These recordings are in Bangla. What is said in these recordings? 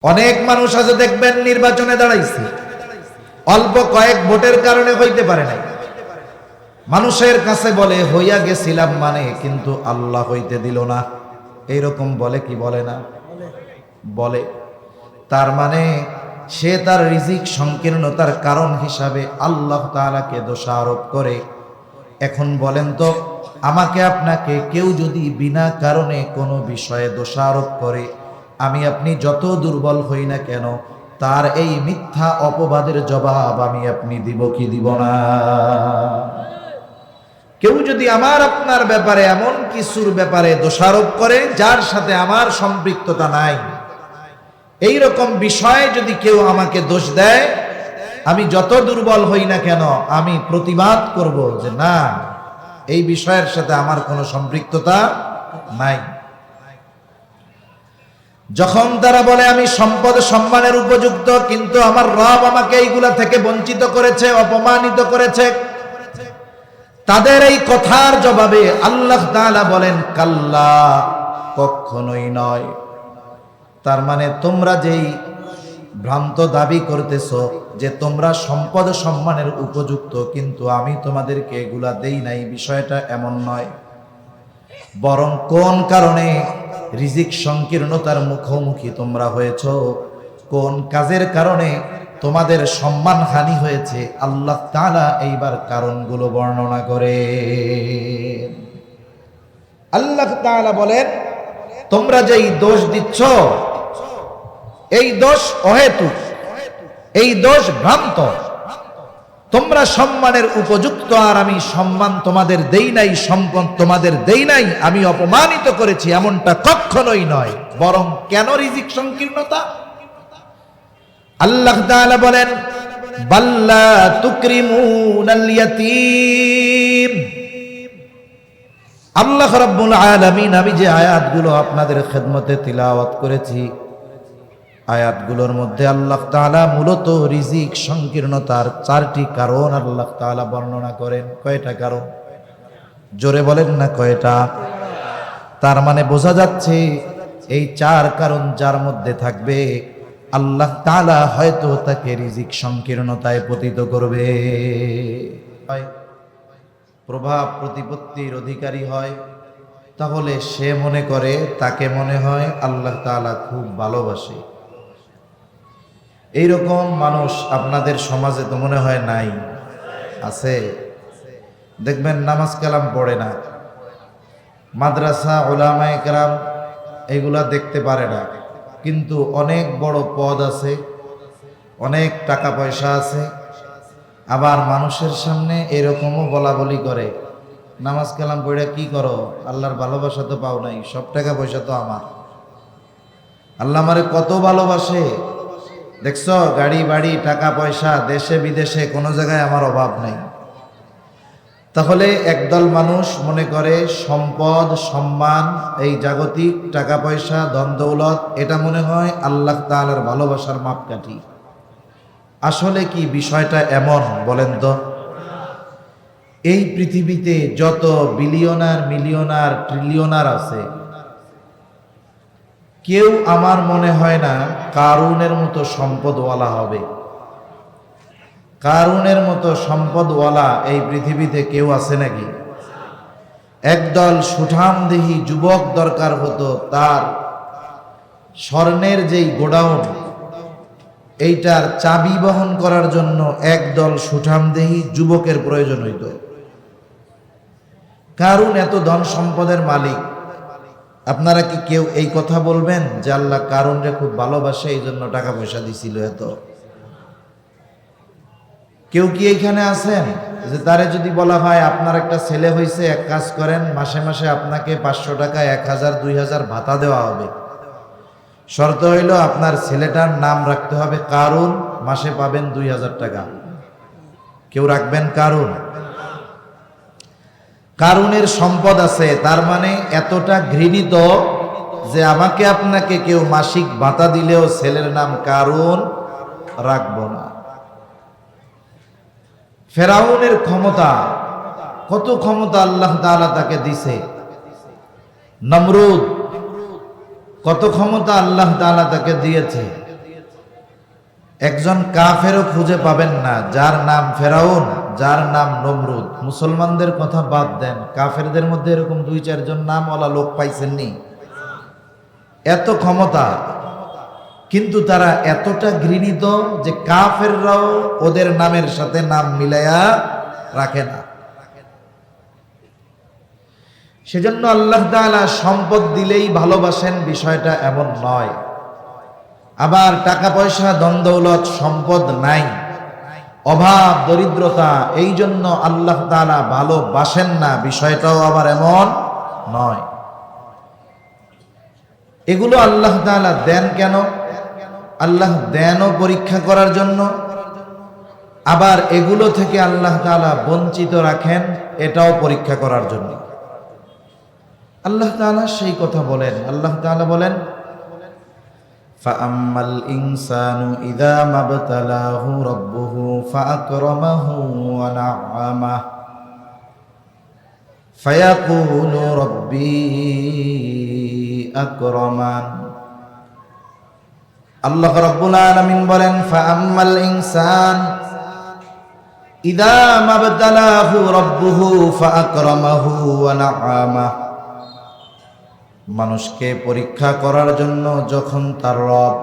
অনেক মানুষ আছে দেখবেন নির্বাচনে দাঁড়াইছে, অল্প কয়েক ভোটের কারণে হইতে পারে নাই। মানুষের কাছে বলে হইয়া গেছিলাম মানে, কিন্তু আল্লাহ হইতে দিল না। এইরকম বলে কি বলে না? বলে। তার মানে সে তার রিজিক সংকীর্ণতার কারণ হিসাবে আল্লাহ তাআলাকে দোষারোপ করে। এখন বলেন তো, আমাকে আপনাকে কেউ যদি বিনা কারণে কোনো বিষয়ে দোষারোপ করে, আমি আপনি যত দুর্বল হই না কেন, তার এই মিথ্যা অপবাদের জবাব আমি আপনি দিব কি দিব না? কেউ যদি আমার আপনার ব্যাপারে এমন কিছুর ব্যাপারে দোষারোপ করে যার সাথে আমার সম্পৃক্ততা নাই, এই রকম বিষয়ে যদি কেউ আমাকে দোষ দেয়, আমি যত দুর্বল হই না কেন, আমি প্রতিবাদ করব যে না, এই বিষয়ের সাথে আমার কোনো সম্পৃক্ততা নাই। যখন তারা বলে আমি সম্পদ সম্মানের উপযুক্ত, কিন্তু আমার রব আমাকে এইগুলা থেকে বঞ্চিত করেছে, অপমানিত করেছে, তাদের এই কথার জবাবে আল্লাহ তাআলা বলেন কাল্লা, কখনোই নয়। তার মানে তোমরা যেই ভ্রান্ত দাবি করতেছো যে তোমরা সম্পদ সম্মানের উপযুক্ত, কিন্তু আমি তোমাদেরকে এগুলা দেই নাই, বিষয়টা এমন নয়। বরং কোন কারণে রিজিক সংকীর্ণতার মুখোমুখি তোমরা হয়েছ, কোন কাজের কারণে তোমাদের সম্মান হানি হয়েছে, আল্লাহ তাআলা এইবার কারণগুলো বর্ণনা করে। আল্লাহ তাআলা বলেন তোমরা যেই দোষ দিচ্ছ, এই দোষ অহেতুক, এই দোষ ভ্রান্ত। তোমরা সম্মানের উপযুক্ত, আর আমি সম্মান তোমাদের দেই নাই, সম্পদ তোমাদের দেই নাই, আমি অপমানিত করেছি, এমনটা কখনোই নয়। বরং কেন রিজিক সংকীর্ণতা? আল্লাহ তাআলা বলেন বাল্লা তুকরিমুনাল ইয়াতীম। আল্লাহ রাব্বুল আলামিন, আমি যে আয়াতগুলো আপনাদের খেদমতে তিলাওয়াত করেছি, আয়াতগুলোর মধ্যে আল্লাহ তাআলা মূলত রিজিক সংকীর্ণতার 4টি কারণ আল্লাহ তাআলা বর্ণনা করেন। কয়টা কারণ? জোরে বলেন না কয়টা? তার মানে বোঝা যাচ্ছে এই 4 কারণ যার মধ্যে থাকবে, আল্লাহ তাআলা হয়তো তাকে রিজিক সংকীর্ণতায় পতিত করবে, প্রভাব প্রতিপত্তির অধিকারী হয়। তাহলে সে মনে করে, তাকে মনে হয় আল্লাহ তাআলা খুব ভালোবাসে। এইরকম মানুষ আপনাদের সমাজে তো মনে হয় নাই? আছে। দেখবেন নামাজ কালাম পড়ে না, মাদ্রাসা উলামায়ে কেরাম এগুলা দেখতে পারে না, কিন্তু অনেক বড় পদ আছে, অনেক টাকা পয়সা আছে। আবার মানুষের সামনে এরকমও বলা বলি করে, নামাজ কালাম পড়ে কি করো, আল্লাহর ভালোবাসা তো পাও নাই, সব টাকা পয়সা তো আমার, আল্লাহ আমারে কত ভালোবাসে, দেখছো গাড়ি বাড়ি টাকা পয়সা দেশে বিদেশে কোনো জায়গায় আমার অভাব নাই। তাহলে একদল মানুষ মনে করে সম্পদ সম্মান, এই জাগতিক টাকা পয়সা ধন দৌলত, এটা মনে হয় আল্লাহ তাআলার ভালোবাসার মাপকাঠি। আসলে কি বিষয়টা এমন বলেন তো? এই পৃথিবীতে যত বিলিয়নার মিলিয়নার ট্রিলিয়নার আছে, কেউ আমার মনে হয় না কারুনের মতো সম্পদওয়ালা হবে। কারুনের মতো সম্পদওয়ালা এই পৃথিবীতে কেউ আছে নাকি? একদল সুঠামদেহী যুবক দরকার হতো, তার স্বর্ণের যেই গোডাউন, এইটার চাবি বহন করার জন্য একদল সুঠামদেহী যুবকের প্রয়োজন হইত। কারুন এত ধন সম্পদের মালিক, আপনারা কি কেউ এই কথা বলবেন যে আল্লাহ কারুনরে খুব ভালোবাসে, এই জন্য টাকা পয়সা দিছিল এত? কেউ কি এইখানে আছেন যে তারে যদি বলা হয় আপনার একটা ছেলে হয়েছে, এক কাজ করেন, মাসে মাসে আপনাকে 500 টাকা 1000 2000 ভাতা দেওয়া হবে, শর্ত হইল আপনার ছেলেটার নাম রাখতে হবে কারুন, মাসে পাবেন 2000 টাকা? কেউ রাখবেন কারুন? কারুনের সম্পদ আছে, তার মানে এতটা ঘৃণিত যে আমাকে আপনাকে কেউ মাসিক ভাতা দিলেও ছেলের নাম কারুন রাখবো না। ফেরাউনের ক্ষমতা, কত ক্ষমতা আল্লাহ তাআলা তাকে দিছে। নমরুদ, কত ক্ষমতা আল্লাহ তাআলা তাকে দিয়েছে। একজন কাফেরও খুঁজে পাবেন না যার নাম ফেরাউন, যার নাম নমরুদ। মুসলমানদের কথা বাদ দেন, কাফেরদের মধ্যে এরকম 2-4 জন নামওয়ালা লোক পাইছেননি? এত ক্ষমতা, কিন্তু তারা এতটা ঘৃণিত যে কাফেররাও ওদের নামের সাথে নাম মিলাইয়া রাখে না। সেজন্য আল্লাহ তাআলা সম্পদ দিলেই ভালোবাসেন, বিষয়টা এমন নয়। আবার টাকা পয়সা, ধন দৌলত, সম্পদ নাই, অভাব দরিদ্রতা, এই জন্য আল্লাহ তাআলা ভালোবাসেন না, বিষয়টাও আবার এমন নয়। এগুলো আল্লাহ তাআলা দেন কেন? আল্লাহ দেনও পরীক্ষা করার জন্য, আবার এগুলো থেকে আল্লাহ তাআলা বঞ্চিত রাখেন, এটাও পরীক্ষা করার জন্য। আল্লাহ তাআলা সেই কথা বলেন। আল্লাহ তাআলা বলেন, ফাআম্মাল ইনসানু ইযা মাবতালাহু রাব্বুহু ফাআকরামাহু ওয়া না'আমাহু ফায়াকুলু রাব্বি আকরামান। আল্লাহ রাব্বুল আলামিন বলেন, ফাআম্মাল ইনসান ইযা মাবতালাহু রাব্বুহু ফাআকরামাহু ওয়া না'আমাহু। মানুষকে পরীক্ষা করার জন্য যখন তার রব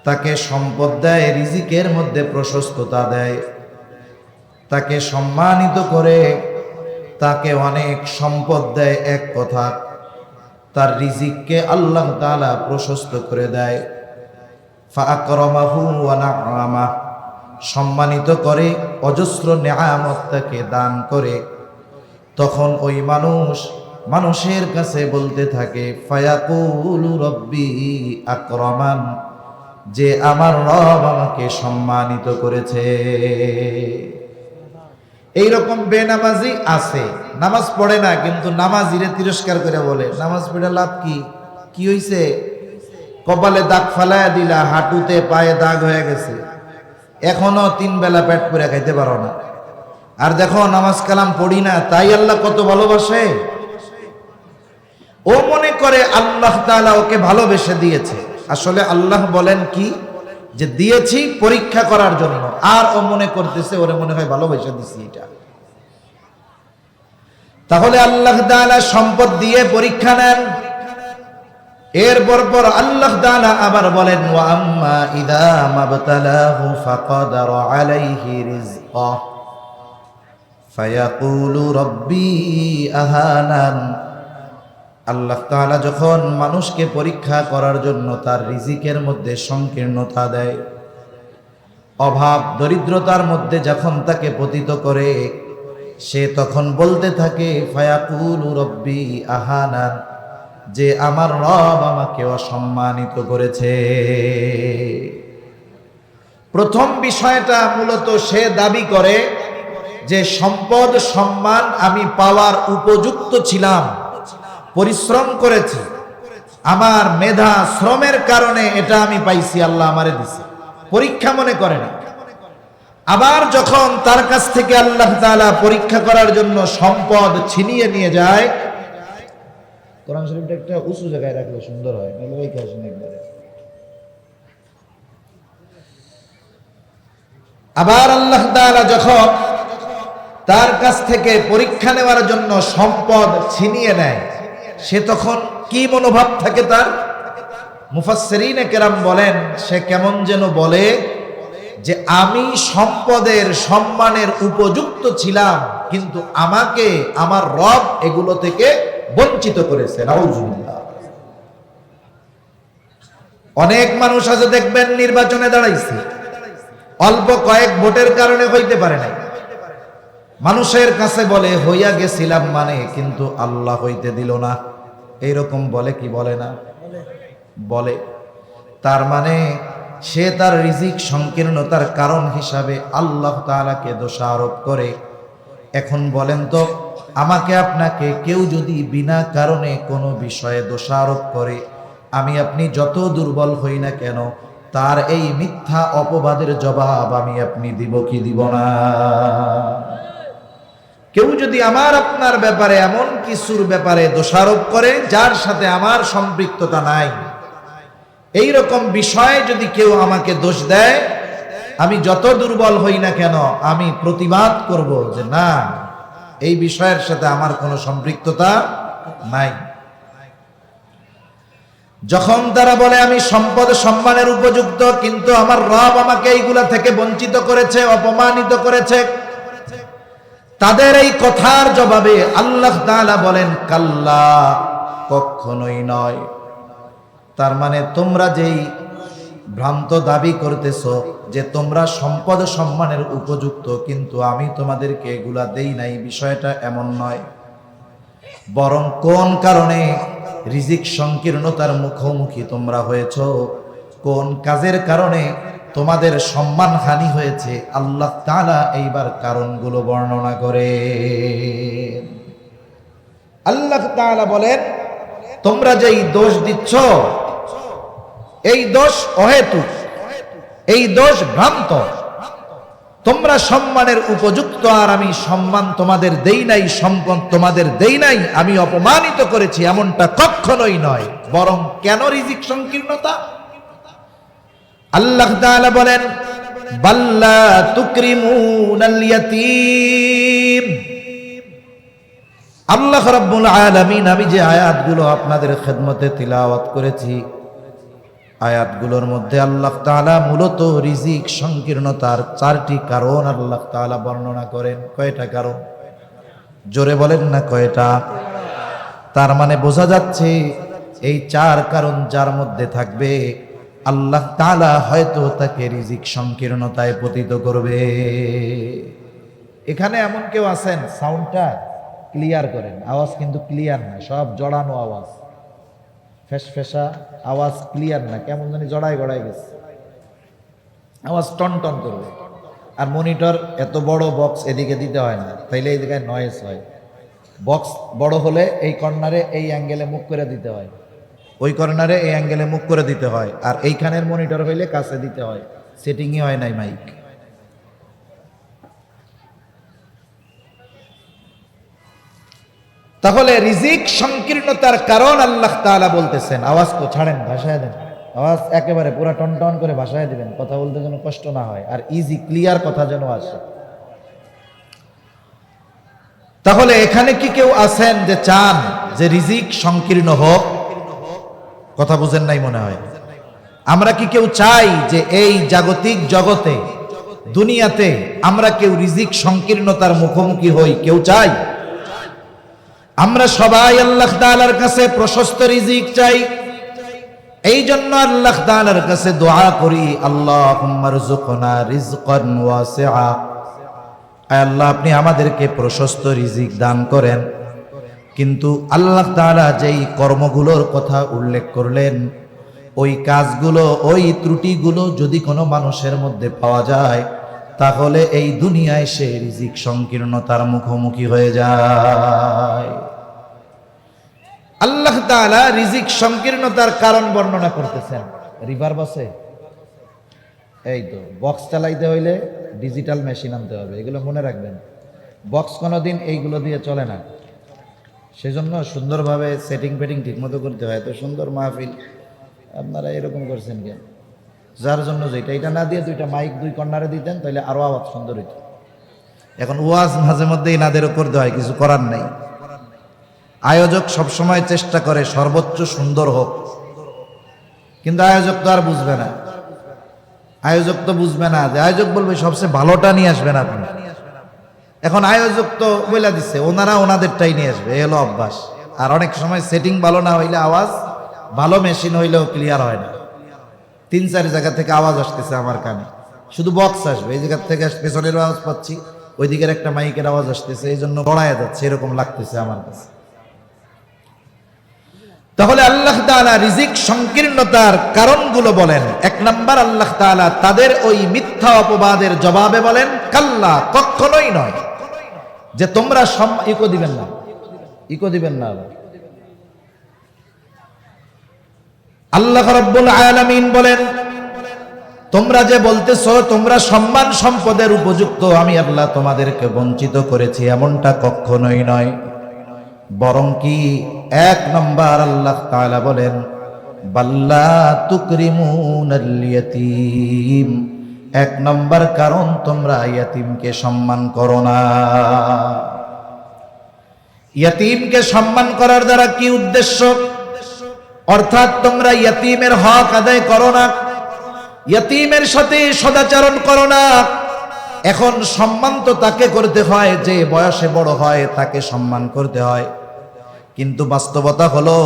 তাকে সম্পদ দেয়, রিজিকের মধ্যে প্রশস্ততা দেয়, তাকে সম্মানিত করে, তাকে অনেক সম্পদ দেয়, এক কথা তার রিজিককে আল্লাহ তাআলা প্রশস্ত করে দেয়। ফাআকরামাহু ওয়া না'আমাহু, সম্মানিত করে, অজস্র নেয়ামত তাকে দান করে, তখন ওই মানুষের কাছে বলতে থাকে, ফায়াকুলু রাব্বি আকরামান, যে আমার রব আমাকে সম্মানিত করেছে। এইরকম বেনামাজি আছে, নামাজ পড়ে না কিন্তু নামাজিরে তিরস্কার করে বলে, নামাজ পড়ে লাভ কি? কি হইছে? কপালে দাগ ফালায়া দিলা, হাঁটুতে পায়ে দাগ হয়ে গেছে, এখনো 3 বেলা পেট পুরে খাইতে পারো না। আর দেখো নামাজ কালাম পড়ি না, তাই আল্লাহ কত ভালোবাসে। ও মনে করে আল্লাহ তাআলা ওকে ভালোবেসে দিয়েছে। আসলে আল্লাহ বলেন কি, যে দিয়েছি পরীক্ষা করার জন্য, আর ও মনে করতেছে ওরে মনে হয় ভালোবেসে দিছি। এটা তাহলে আল্লাহ তাআলা সম্পদ দিয়ে পরীক্ষা নেন। এরপর আল্লাহ তাআলা আবার বলেন, ওয়া আম্মা ইযা মাবতালাহু ফাকাদারা আলাইহি রিজকাহু ফায়াকুলু রাব্বি আহানান। আল্লাহ তাআলা যখন মানুষকে পরীক্ষা করার জন্য তার রিজিকের মধ্যে সংকীর্ণতা দেয়, অভাব দরিদ্রতার মধ্যে যখন তাকে পতিত করে, সে তখন বলতে থাকে, ফায়াকুলু রাব্বি আহানান, যে আমার রব আমাকে অসম্মানিত করেছে। প্রথম বিষয়টা মূলত সে দাবি করে যে সম্পদ সম্মান আমি পাওয়ার উপযুক্ত ছিলাম, পরিশ্রম করেছি, আমার মেধা শ্রমের কারণে এটা আমি পাইছি, আল্লাহ আমারে দিছে, পরীক্ষা মনে করে না। আবার যখন তার কাছ থেকে আল্লাহ তাআলা পরীক্ষা করার জন্য সম্পদ ছিনিয়ে নিয়ে যায়, কোরআন শরীফটা একটা উঁচু জায়গায় রাখলে সুন্দর হয়, নাহলে ওই কাজ নেই একবারে। আবার আল্লাহ তাআলা যখন তার কাছ থেকে পরীক্ষা নেওয়ার জন্য সম্পদ ছিনিয়ে নেয়, সে তখন কি মনোভাব থাকে তার? মুফাসসিরিনে কেরাম বলেন, সে কেমন যেন বলে যে আমি সম্পদের সম্মানের উপযুক্ত ছিলাম, কিন্তু আমাকে আমার রব এগুলো থেকে বঞ্চিত করেছে। নাউজুবিল্লাহ। অনেক মানুষ আছে দেখবেন নির্বাচনে দাঁড়াইছে, অল্প কয়েক ভোটের কারণে হইতে পারে নাই, মানুষের কাছে বলে হইয়া গেছিলাম মানে, কিন্তু আল্লাহ হইতে দিল না। এইরকম বলে কি বলে না? বলে। তার মানে সে তার রিজিক সংকীর্ণতার কারণ হিসাবে আল্লাহ তাআলাকে দোষারোপ করে। এখন বলেন তো, আমাকে আপনাকে কেউ যদি বিনা কারণে কোনো বিষয়ে দোষারোপ করে, আমি আপনি যত দুর্বল হই না কেন, তার এই মিথ্যা অপবাদের জবাব আমি আপনি দিব কি দিব না? কেউ যদি আমার আপনার ব্যাপারে এমন কিছুর ব্যাপারে দোষারোপ করে যার সাথে আমার সম্পৃক্ততা নাই, এই রকম বিষয়ে যদি কেউ আমাকে দোষ দেয়, আমি যত দুর্বল হই না কেন আমি প্রতিবাদ করব যে না, এই বিষয়ের সাথে আমার কোনো সম্পৃক্ততা নাই। যখন তারা বলে আমি সম্পদ সম্মানের উপযুক্ত, কিন্তু আমার রব আমাকে এইগুলা থেকে বঞ্চিত করেছে, অপমানিত করেছে, তাদের এই কথার জবাবে আল্লাহ তাআলা বলেন কাল্লা, কখনোই নয়। তার মানে তোমরা যেই ভ্রান্ত দাবি করতেছো যে তোমরা সম্পদ সম্মানের উপযুক্ত, কিন্তু আমি তোমাদেরকে এগুলা দেই নাই, বিষয়টা এমন নয়। বরং কোন কারণে রিজিক সংকীর্ণতার মুখোমুখি তোমরা হয়েছ, কোন কাজের কারণে তোমাদের সম্মান হানি হয়েছে, আল্লাহ তাআলা এইবার কারণগুলো বর্ণনা করে। আল্লাহ তাআলা বলেন তোমরা যেই দোষ দিচ্ছ, এই দোষ অহেতুক, এই দোষ ভ্রান্ত। তোমরা সম্মানের উপযুক্ত, আর আমি সম্মান তোমাদের দেই নাই, সম্পদ তোমাদের দেই নাই, আমি অপমানিত করেছি, এমনটা কখনোই নয়। বরং কেন রিজিক সংকীর্ণতা? আল্লাহ তাআলা বলেন বাল্লা তুকরিমুনাল ইয়াতীম। আল্লাহ রাব্বুল আলামিন, আমি যে আয়াতগুলো আপনাদের খেদমতে তিলাওয়াত করেছি, আয়াতগুলোর মধ্যে আল্লাহ তাআলা মূলত রিজিক সংকীর্ণতার 4টি কারণ আল্লাহ তাআলা বর্ণনা করেন। কয়টা কারণ? জোরে বলেন না কয়টা? তার মানে বোঝা যাচ্ছে এই 4 কারণ যার মধ্যে থাকবে, আল্লাহ তাআলা হয়তো তাকে রিজিক সংকীর্ণতায় পতিত করবে। এখানে এমন কেউ আছেন, সাউন্ডটা ক্লিয়ার করেন, আওয়াজ কিন্তু ক্লিয়ার না, সব জড়ানো আওয়াজ, ফেসফেসা আওয়াজ ক্লিয়ার না, কেমন জানি জড়াই গড়াই গেছে, আওয়াজ টন টন করবে। আর মনিটর এত বড় বক্স এদিকে দিতে হয় না, তাইলে এই জায়গায় নয়েজ হয়। বক্স বড় হলে এই কর্নারে এই অ্যাঙ্গেলে মুখ করে দিতে হয়, ওই কর্নারে এই অ্যাঙ্গেলে মুখ করে দিতে হয়, আর এইখানের মনিটর হইলে কাছে দিতে হয়, সেটিংই হয় নাই মাইক। তাহলে রিজিক সংকীর্ণতার কারণ আল্লাহ তাআলা বলতেছেন। আওয়াজ তো ছাড়েন, ভাষায় দেন, আওয়াজ একেবারে পুরো টন টন করে ভাষায় দিবেন, কথা বলতে যেন কষ্ট না হয়, আর ইজি ক্লিয়ার কথা যেন আসে। তাহলে এখানে কি কেউ আছেন যে চান যে রিজিক সংকীর্ণ হোক? কথা বুঝেন নাই মনে হয়। আমরা কি কেউ চাই যে এই জাগতিক জগতে, দুনিয়াতে আমরা কেউ রিজিক সংকীর্ণতার মুখোমুখি হই? কেউ চাই? আমরা সবাই আল্লাহ তাআলার কাছে প্রশস্ত রিজিক চাই। এই জন্য আল্লাহ তাআলার কাছে দোয়া করি, আল্লাহুম্মা রযুকনা রিজকান ওয়াসিআ। আল্লাহ আপনি আমাদেরকে প্রশস্ত রিজিক দান করেন। কিন্তু আল্লাহ তাআলা যেই কর্মগুলোর কথা উল্লেখ করলেন, ওই কাজগুলো, ওই ত্রুটিগুলো যদি কোনো মানুষের মধ্যে পাওয়া যায়, তাহলে এই দুনিয়ায় সে রিজিক সংকীর্ণতার মুখোমুখি হয়ে যায়। আল্লাহ তাআলা রিজিক সংকীর্ণতার কারণ বর্ণনা করতেছেন। রিভার্ব আছে, এই তো বক্স চালাইতে হইলে ডিজিটাল মেশিন আনতে হবে, এগুলো মনে রাখবেন। বক্স কোনোদিন এইগুলো দিয়ে চলে না, সেজন্য সুন্দরভাবে সেটিং ফেটিং ঠিক মতো করতে হয়। তো সুন্দর মাহফিল আপনারা এরকম করছেন কেন? যার জন্য যেটা, এটা না দিয়ে 2টা মাইক 2 কর্নারে দিতেন, তাহলে আরো আওয়াজ সুন্দর হইত। এখন ওয়াজ মাঝে মধ্যে এনাদেরও করতে হয়, কিছু করার নেই। আয়োজক সবসময় চেষ্টা করে সর্বোচ্চ সুন্দর হোক, কিন্তু আয়োজক তো আর বুঝবে না। আয়োজক তো বুঝবে না যে আয়োজক বলবে সবচেয়ে ভালোটা নিয়ে আসবেন আপনি। এখন আয়োজক তো বলে দিচ্ছে ওনারা ওনাদেরটাই নিয়ে আসবে, এ হলো অভ্যাস। আর অনেক সময় সেটিং ভালো না হইলে, আওয়াজ ভালো মেশিন হইলেও ক্লিয়ার হয় না। 3-4 জায়গা থেকে আওয়াজ আসতেছে আমার কানে, শুধু বক্স আসবে, এই জায়গা থেকে পেছনের আওয়াজ পাচ্ছি, ওই দিকের একটা মাইকের আওয়াজ আসতেছে, এই জন্য গড়ায় যাচ্ছে, এরকম লাগতেছে আমার কাছে। তাহলে আল্লাহ তাআলা রিজিক সংকীর্ণতার কারণগুলো বলেন। 1 নাম্বার, আল্লাহ তাআলা তাদের ওই মিথ্যা অপবাদের জবাবে বলেন কাল্লা, কখনোই নয়, যে তোমরা ইকো দিবেন না, ইকো দিবেন না। আল্লাহ রাব্বুল আলামিন বলেন তোমরা যে বলতেছো তোমরা সম্মান সম্পদের উপযুক্ত, আমি আল্লাহ তোমাদেরকে বঞ্চিত করেছি, এমনটা কখনোই নয়। বরং কি 1 নম্বর আল্লাহ তাআলা বলেন বাল্লা তুকরিমুনাল ইয়াতীম, এক নম্বর কারণ তোমরা ইয়াতীমকে সম্মান করো না। ইয়াতীমকে সম্মান করার দ্বারা কি উদ্দেশ্য? অর্থাৎ তোমরা ইয়াতীমের হক আদায় করো না, ইয়াতীমের সাথে সদাচরণ করো না। এখন সম্মান তো তাকে করতে হয় যে বয়সে বড় হয়, তাকে সম্মান করতে হয়। কিন্তু বাস্তবতা হলো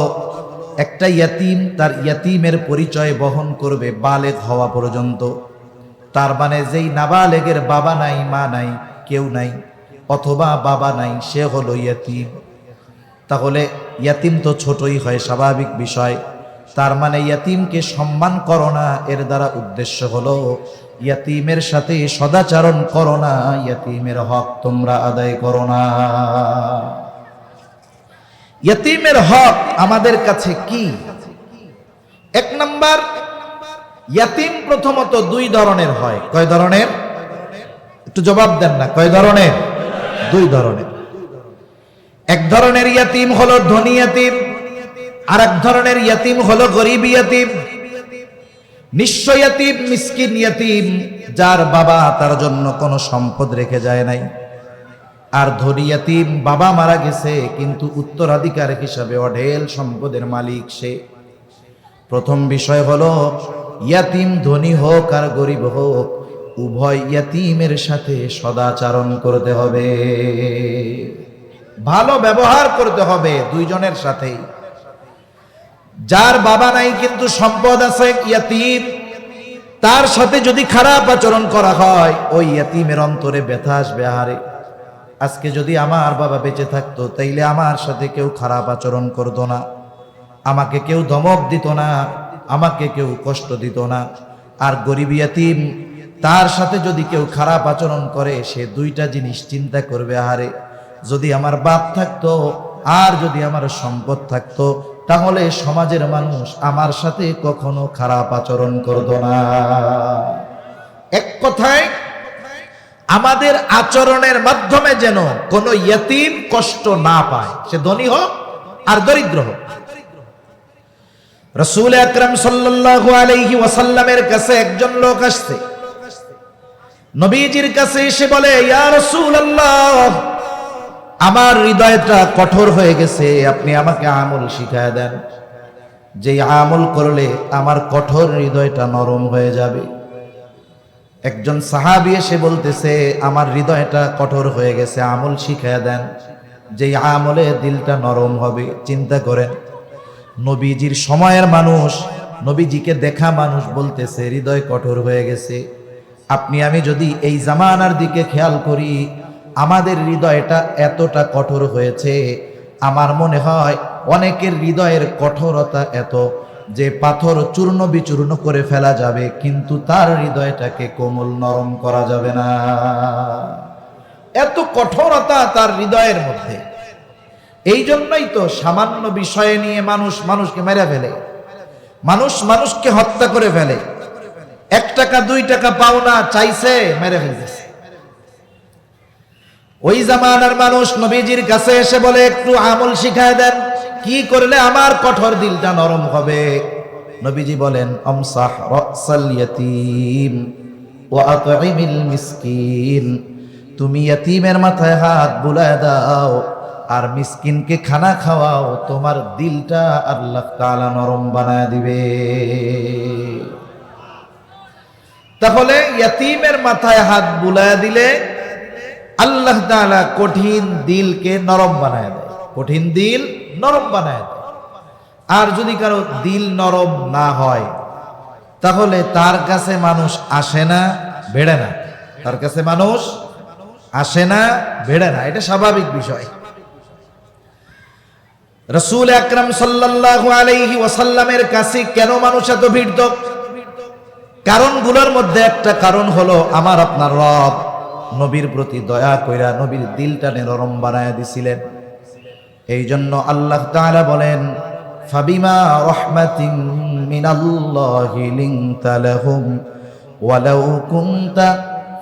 একটা ইয়াতীম তার ইয়াতীমের পরিচয় বহন করবে বালেগ হওয়া পর্যন্ত। তার মানে যেই নাবালেগের বাবা নাই, মা নাই, কেউ নাই, অথবা বাবা নাই, সে হলো ইয়াতীম। তাহলে ইয়াতীম তো ছোটই হয়, স্বাভাবিক বিষয়। তার মানে ইয়াতীমকে সম্মান করো না, এর দ্বারা উদ্দেশ্য হলো ইয়াতীমের সাথে সদাচরণ করো না, ইয়াতীমের হক তোমরা আদায় করো না। ইয়াতীমের হক আমাদের কাছে কি? এক নাম্বার, ইয়াতীম প্রথমত দুই ধরনের হয়। কয় ধরনের? একটু জবাব দেন না, কয় ধরনের? দুই ধরনের। এক ধরনের ইয়াতীম হলো ধনী ইয়াতীম, আর এক ধরনের ইয়াতীম হলো গরিব ইয়াতীম। নিঃস্ব ইয়াতীম, মিসকিন ইয়াতীম, যার বাবা তার জন্য কোনো সম্পদ রেখে যায় নাই। আর ধনী ইয়াতীম, বাবা মারা গেছে কিন্তু উত্তরাধিকার হিসাবে অঢেল সম্পদের মালিক সে। প্রথম বিষয় হলো ইয়াতীম ধনী হোক আর গরিব হোক, উভয় ইয়াতীমের সাথে সদাচরণ করতে হবে, ভালো ব্যবহার করতে হবে দুইজনের সাথেই। যার বাবা নাই কিন্তু সম্পদ আছে, ইয়াতীম, তার সাথে যদি খারাপ আচরণ করা হয়, ওই ইয়াতীমের অন্তরে ব্যথা আসবে। আহারে, আজকে যদি আমার বাবা বেঁচে থাকতো তাইলে আমার সাথে কেউ খারাপ আচরণ করতো না, আমাকে কেউ ধমক দিত না, আমাকে কেউ কষ্ট দিত না। আর গরিব ইয়াতীম, তার সাথে যদি কেউ খারাপ আচরণ করে, সে দুইটা জিনিস চিন্তা করবে, আহারে যদি আমার বাপ থাকতো আর যদি আমার সম্পদ থাকতো, তাহলে সমাজের মানুষ আমার সাথে কখনো খারাপ আচরণ করতো না। এক কথায় আমাদের আচরণের মাধ্যমে যেন কোনো ইয়াতীম কষ্ট না পায়, সে ধনী হোক আর দরিদ্র হোক। রাসূল আকরাম সাল্লাল্লাহু আলাইহি ওয়াসাল্লামের কাছে একজন লোক আসছে, নবীজির কাছে এসে বলে, ইয়া রাসূলুল্লাহ, আমার হৃদয়টা কঠোর হয়ে গেছে, আপনি আমাকে আমল শিখায় দেন, যে আমল করলে আমার কঠোর হৃদয়টা নরম হয়ে যাবে। একজন সাহাবী এসে বলতেছে, আমার হৃদয়টা কঠোর হয়ে গেছে, আমল শিখায় দেন, যে আমলে দিলটা নরম হবে। চিন্তা করেন, নবীজির সময়ের মানুষ, নবীজিকে দেখা মানুষ বলতেছে হৃদয় কঠোর হয়ে গেছে। আপনি আমি যদি এই জামানার দিকে খেয়াল করি, আমাদের হৃদয়টা এতটা কঠোর হয়েছে, আমার মনে হয় অনেকের হৃদয়ের কঠোরতা এত যে পাথর চূর্ণ বিচূর্ণ করে ফেলা যাবে, কিন্তু তার হৃদয়টাকে কোমল নরম করা যাবে না। এত কঠোরতা তার হৃদয়ের মধ্যে। এই জন্যই তো সামান্য বিষয়ে নিয়ে মানুষ মানুষকে মেরে ফেলে, মানুষ মানুষকে হত্যা করে ফেলে। 1 টাকা 2 টাকা পাওনা চাইছে, মেরে ফেলতেছে। ওই জামানার মানুষ নবীজির কাছে এসে বলে, একটু আমল শিখায় দেন, কি করলে আমার কঠোর দিলটা নরম হবে? নবীজি বলেন, আমসাহ রাসাল ইয়াতীম ওয়া আতইমিল মিসকিন, তুমি ইয়াতীমের মাথায় হাত বুলায় দাও আর মিসকিনকে খানা খাওয়াও, তোমার দিলটা আল্লাহ তাআলা নরম বানায় দিবে। তাহলে ইয়াতীমের মাথায় হাত বুলায় দিলে আল্লাহ তাআলা কঠিন দিলকে নরম বানায় দেয়, কঠিন দিল নরম বানায় দেয়। আর যদি কারো দিল নরম না হয়, তাহলে তার কাছে মানুষ আসে না, বেড়ে না। তার কাছে মানুষ আসে না, বেড়ে না, এটা স্বাভাবিক বিষয়। রাসূল আকরাম সাল্লাল্লাহু আলাইহি ওয়াসাল্লামের কাছে কেন মানুষ এত ভিড়ত? কারণগুলোর মধ্যে একটা কারণ হলো, আমার আপনার রব নবীর প্রতি দয়া কইরা নবীর দিলটা নরম বানায় দিছিলেন। এই জন্য আল্লাহ তাআলা বলেন, ফাবিমা রাহমাতিন মিনাল্লাহি লিনতা লাহুম ওয়ালাউ কুনতা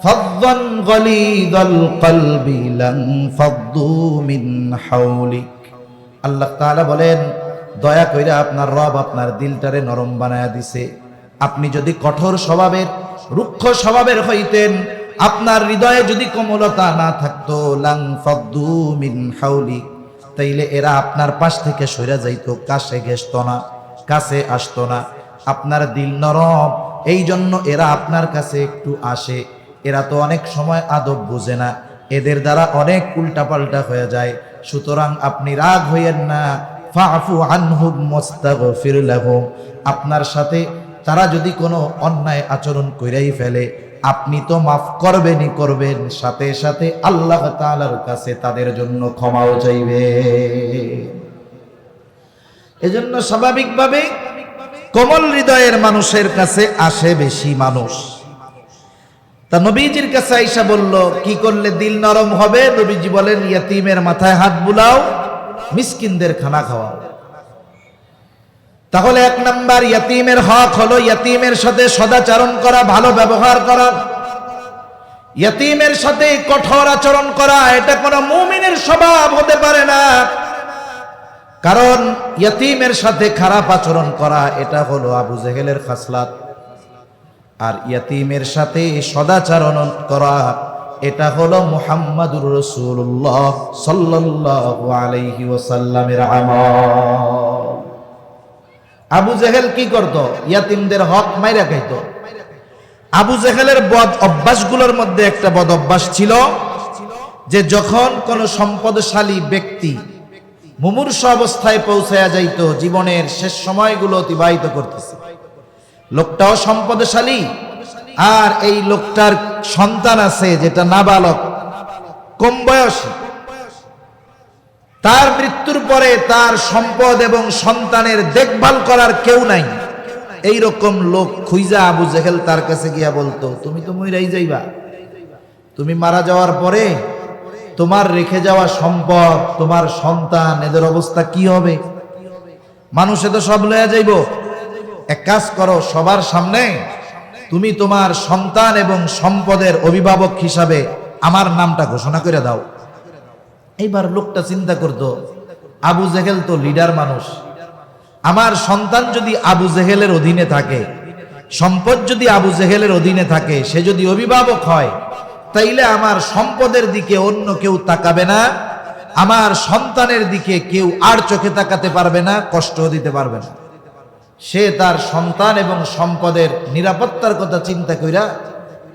ফাযযান গালিযাল কলবি লানফাদ্দু মিন হাওলিক। আল্লাহ তাআলা বলেন, দয়া কইরা আপনার রব আপনার দিলটারে নরম বানায়া দিছে। আপনি যদি কঠোর স্বভাবের, রুক্ষ স্বভাবের হইতেন, আপনার হৃদয়ে যদি কোমলতা না থাকতো, লাং ফাদ্দু মিন হাউলি, তাইলে এরা আপনার পাশ থেকে সরে যাইতো, কাছে ঘেসতো না, কাছে আসতো না। আপনার দিল নরম, এই জন্য এরা আপনার কাছে একটু আসে। এরা তো অনেক সময় আদব বুঝে না, এদের দ্বারা অনেক উল্টাপাল্টা হয়ে যায়। সুতরাং আপনি রাগ হইয়েন না, ফাফু আনহুম মুস্তাগফির লাহুম। আপনার সাথে তারা যদি কোনো অন্যায় আচরণ কইরাই ফেলে, আপনি তো মাফ করবেনই করবেন, সাথে সাথে আল্লাহ তাআলার কাছে তাদের জন্য ক্ষমাও চাইবে। এজন্য স্বাভাবিকভাবে কোমল হৃদয়ের মানুষের কাছে আসে বেশি মানুষ। তা নবীজির কাছে আয়েশা বলল, কি করলে দিল নরম হবে? নবীজি বলেন, ইয়াতিমের মাথায় হাত বুলাও, মিসকিনদের খানা খাওয়াও। তাহলে এক নাম্বার ইয়াতিমের হক হলো ইয়াতিমের সাথে সদাচরণ করা, ভালো ব্যবহার করা। ইয়াতিমের সাথে কঠোর আচরণ করা এটা কোনো মুমিনের স্বভাব হতে পারে না। কারণ ইয়াতিমের সাথে খারাপ আচরণ করা এটা হলো আবু জেহেলের খাসলাত। আর ইয়াতিমের সাথে সদাচরণ করা এটা হলো মুহাম্মাদুর রাসূলুল্লাহ সাল্লাল্লাহু আলাইহি ওয়াসাল্লামের আমল। আবু জেহেল কি করত? ইয়াতিমদের হক মাইরা খাইত। আবু জেহেলের বদ অভ্যাসগুলোর মধ্যে একটা বদ অভ্যাস ছিল যে যখন কোন সম্পদশালী ব্যক্তি মুমূর্ষ অবস্থায় পৌঁছায়া যাইত, জীবনের শেষ সময়গুলো অতিবাহিত করতেছে, লোকটাও সম্পদশালী, আর এই লোকটার সন্তান আছে যেটা নাবালক, কম বয়সী। তার মৃত্যুর পরে তার সম্পদ এবং সন্তানের দেখভাল করার কেউ নাই। এই রকম লোক খুঁজা আবু জেহেল তার কাছে গিয়া বলতো, তুমি তো মইরাই যাইবা, তুমি মারা যাওয়ার পরে তোমার রেখে যাওয়া সম্পদ, তোমার সন্তান, এদের অবস্থা কি হবে? মানুষে তো সব লইয়া যাইব। এক কাজ করো, সবার সামনে তুমি তোমার সন্তান এবং সম্পদের অভিভাবক হিসাবে আমার নামটা ঘোষণা করে দাও। এইবার লোকটা চিন্তা করতো, আবু জেহেল তো লিডার মানুষ, আমার সন্তান যদি আবু জেহেলের অধীনে থাকে, সম্পদ যদি আবু জেহেলের অধীনে থাকে, সে যদি অভিভাবক হয়, তাইলে আমার সম্পদের দিকে অন্য কেউ তাকাবে না, আমার সন্তানের দিকে কেউ আর চোখে তাকাতে পারবে না, কষ্টও দিতে পারবে না। সে তার সন্তান এবং সম্পদের নিরাপত্তার কথা চিন্তা কইরা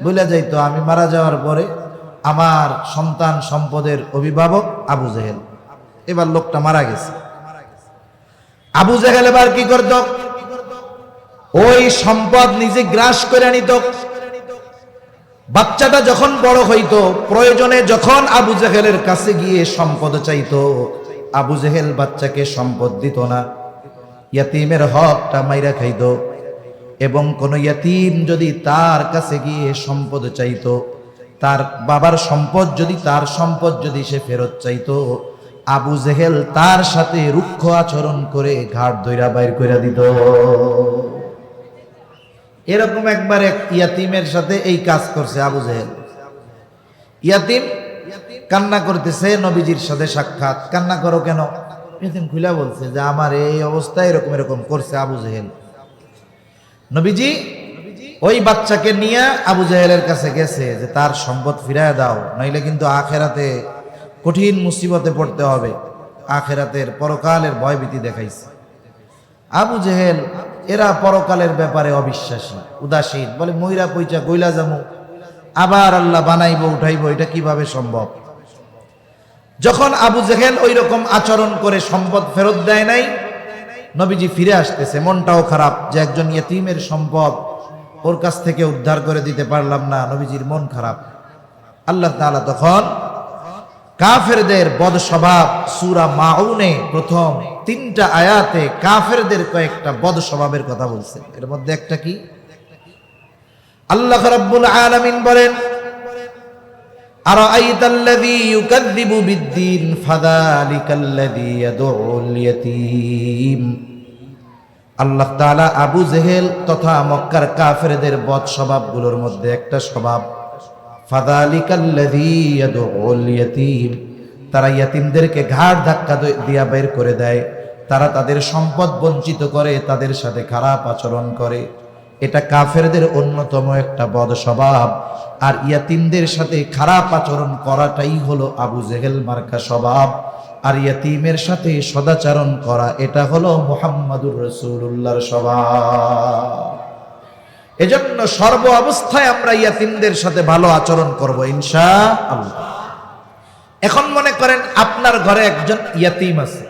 বলে যাইতো, আমি মারা যাওয়ার পরে আমার সন্তান সম্পদের অভিভাবক আবু জেহেল। এবার লোকটা মারা গেছে, আবু জেহেল এবার কি করত? ওই সম্পদ নিজে গ্রাস করে নিত। বাচ্চাটা যখন বড় হইতো, প্রয়োজনে যখন আবু জেহেলের কাছে গিয়ে সম্পদ চাইতো, আবু জেহেল বাচ্চাকে সম্পদ দিত না, ইয়াতিমের হকটা মাইরা খাইত। এবং কোন ইয়াতিম যদি তার কাছে গিয়ে সম্পদ চাইতো, তার বাবার সম্পদ যদি, তার সম্পদ যদি সে ফেরত চাইতো, আবু জেহেল তার সাথে রুক্ষ আচরণ করে ঘাট ধইরা বাইর করে দিত। এরকম একবার এক ইয়াতিমের সাথে এই কাজ করছে আবু জেহেল। ইয়াতিম কান্না করতেছে, নবীজির সাথে সাক্ষাৎ। কান্না করো কেন? ইয়াতিম খুলে বলছে যে আমার এই অবস্থায় এরকম এরকম করছে আবু জেহেল। নবীজি ওই বাচ্চাকে নিয়ে আবু জেহেলের কাছে গেছে যে তার সম্পদ ফিরায় দাও, নইলে কিন্তু আখেরাতে কঠিন মুসিবতে পড়তে হবে। আখেরাতের পরকালের ভয়ভীতি দেখাইছে। আবু জেহেল এরা পরকালের ব্যাপারে অবিশ্বাসী, উদাসীন, বলে মইরা পইচা গইলা যামু, আবার আল্লাহ বানাইবো উঠাইবো, এটা কিভাবে সম্ভব? যখন আবু জেহেল ওই রকম আচরণ করে সম্পদ ফেরত দেয় নাই, নবীজি ফিরে আসতেছে, মনটাও খারাপ যে একজন ইয়েতিমের সম্পদ ওর কাছ থেকে উদ্ধার করে দিতে পারলাম না, নবীজির মন খারাপ। আল্লাহ তাআলা তখন কাফেরদের বদ স্বভাব, সূরা মাউনে প্রথম 3টা আয়াতে কাফেরদের কয়েকটা বদ স্বভাবের কথা বলছেন। এর মধ্যে একটা কি? আল্লাহ রাব্বুল আলামিন বলেন, আরাআইতাল্লাযী ইউকাযযিবু বিদ্দীন ফাযালিকাল্লাযী ইয়াদউল ইয়াতীম। আল্লাহ তাআলা আবু জেহেল তথা মক্কার কাফেরদের বদ স্বভাবগুলোর মধ্যে একটা স্বভাব, ফাযালিকাল্লাযী ইয়াদউল ইয়াতীম, তারা ইয়াতীমদেরকে ঘাড় ধাক্কা দিয়া বের করে দেয়। তারা তাদের সম্পদ বঞ্চিত করে, তাদের সাথে খারাপ আচরণ করে। এটা কাফেরদের অন্যতম একটা বদ স্বভাব। আর ইয়াতিমদের সাথে খারাপ আচরণ করাটাই হলো আবু জেহেল মার্কা স্বভাব। আর ইয়াতিমের সাথে সদাচরণ করা এটা হলো মুহাম্মাদুর রাসূলুল্লাহর স্বভাব। এজন্য সর্ব অবস্থায় আমরা ইয়াতিমদের সাথে ভালো আচরণ করব ইনশাআল্লাহ। এখন মনে করেন আপনার ঘরে একজন ইয়াতিম আছে,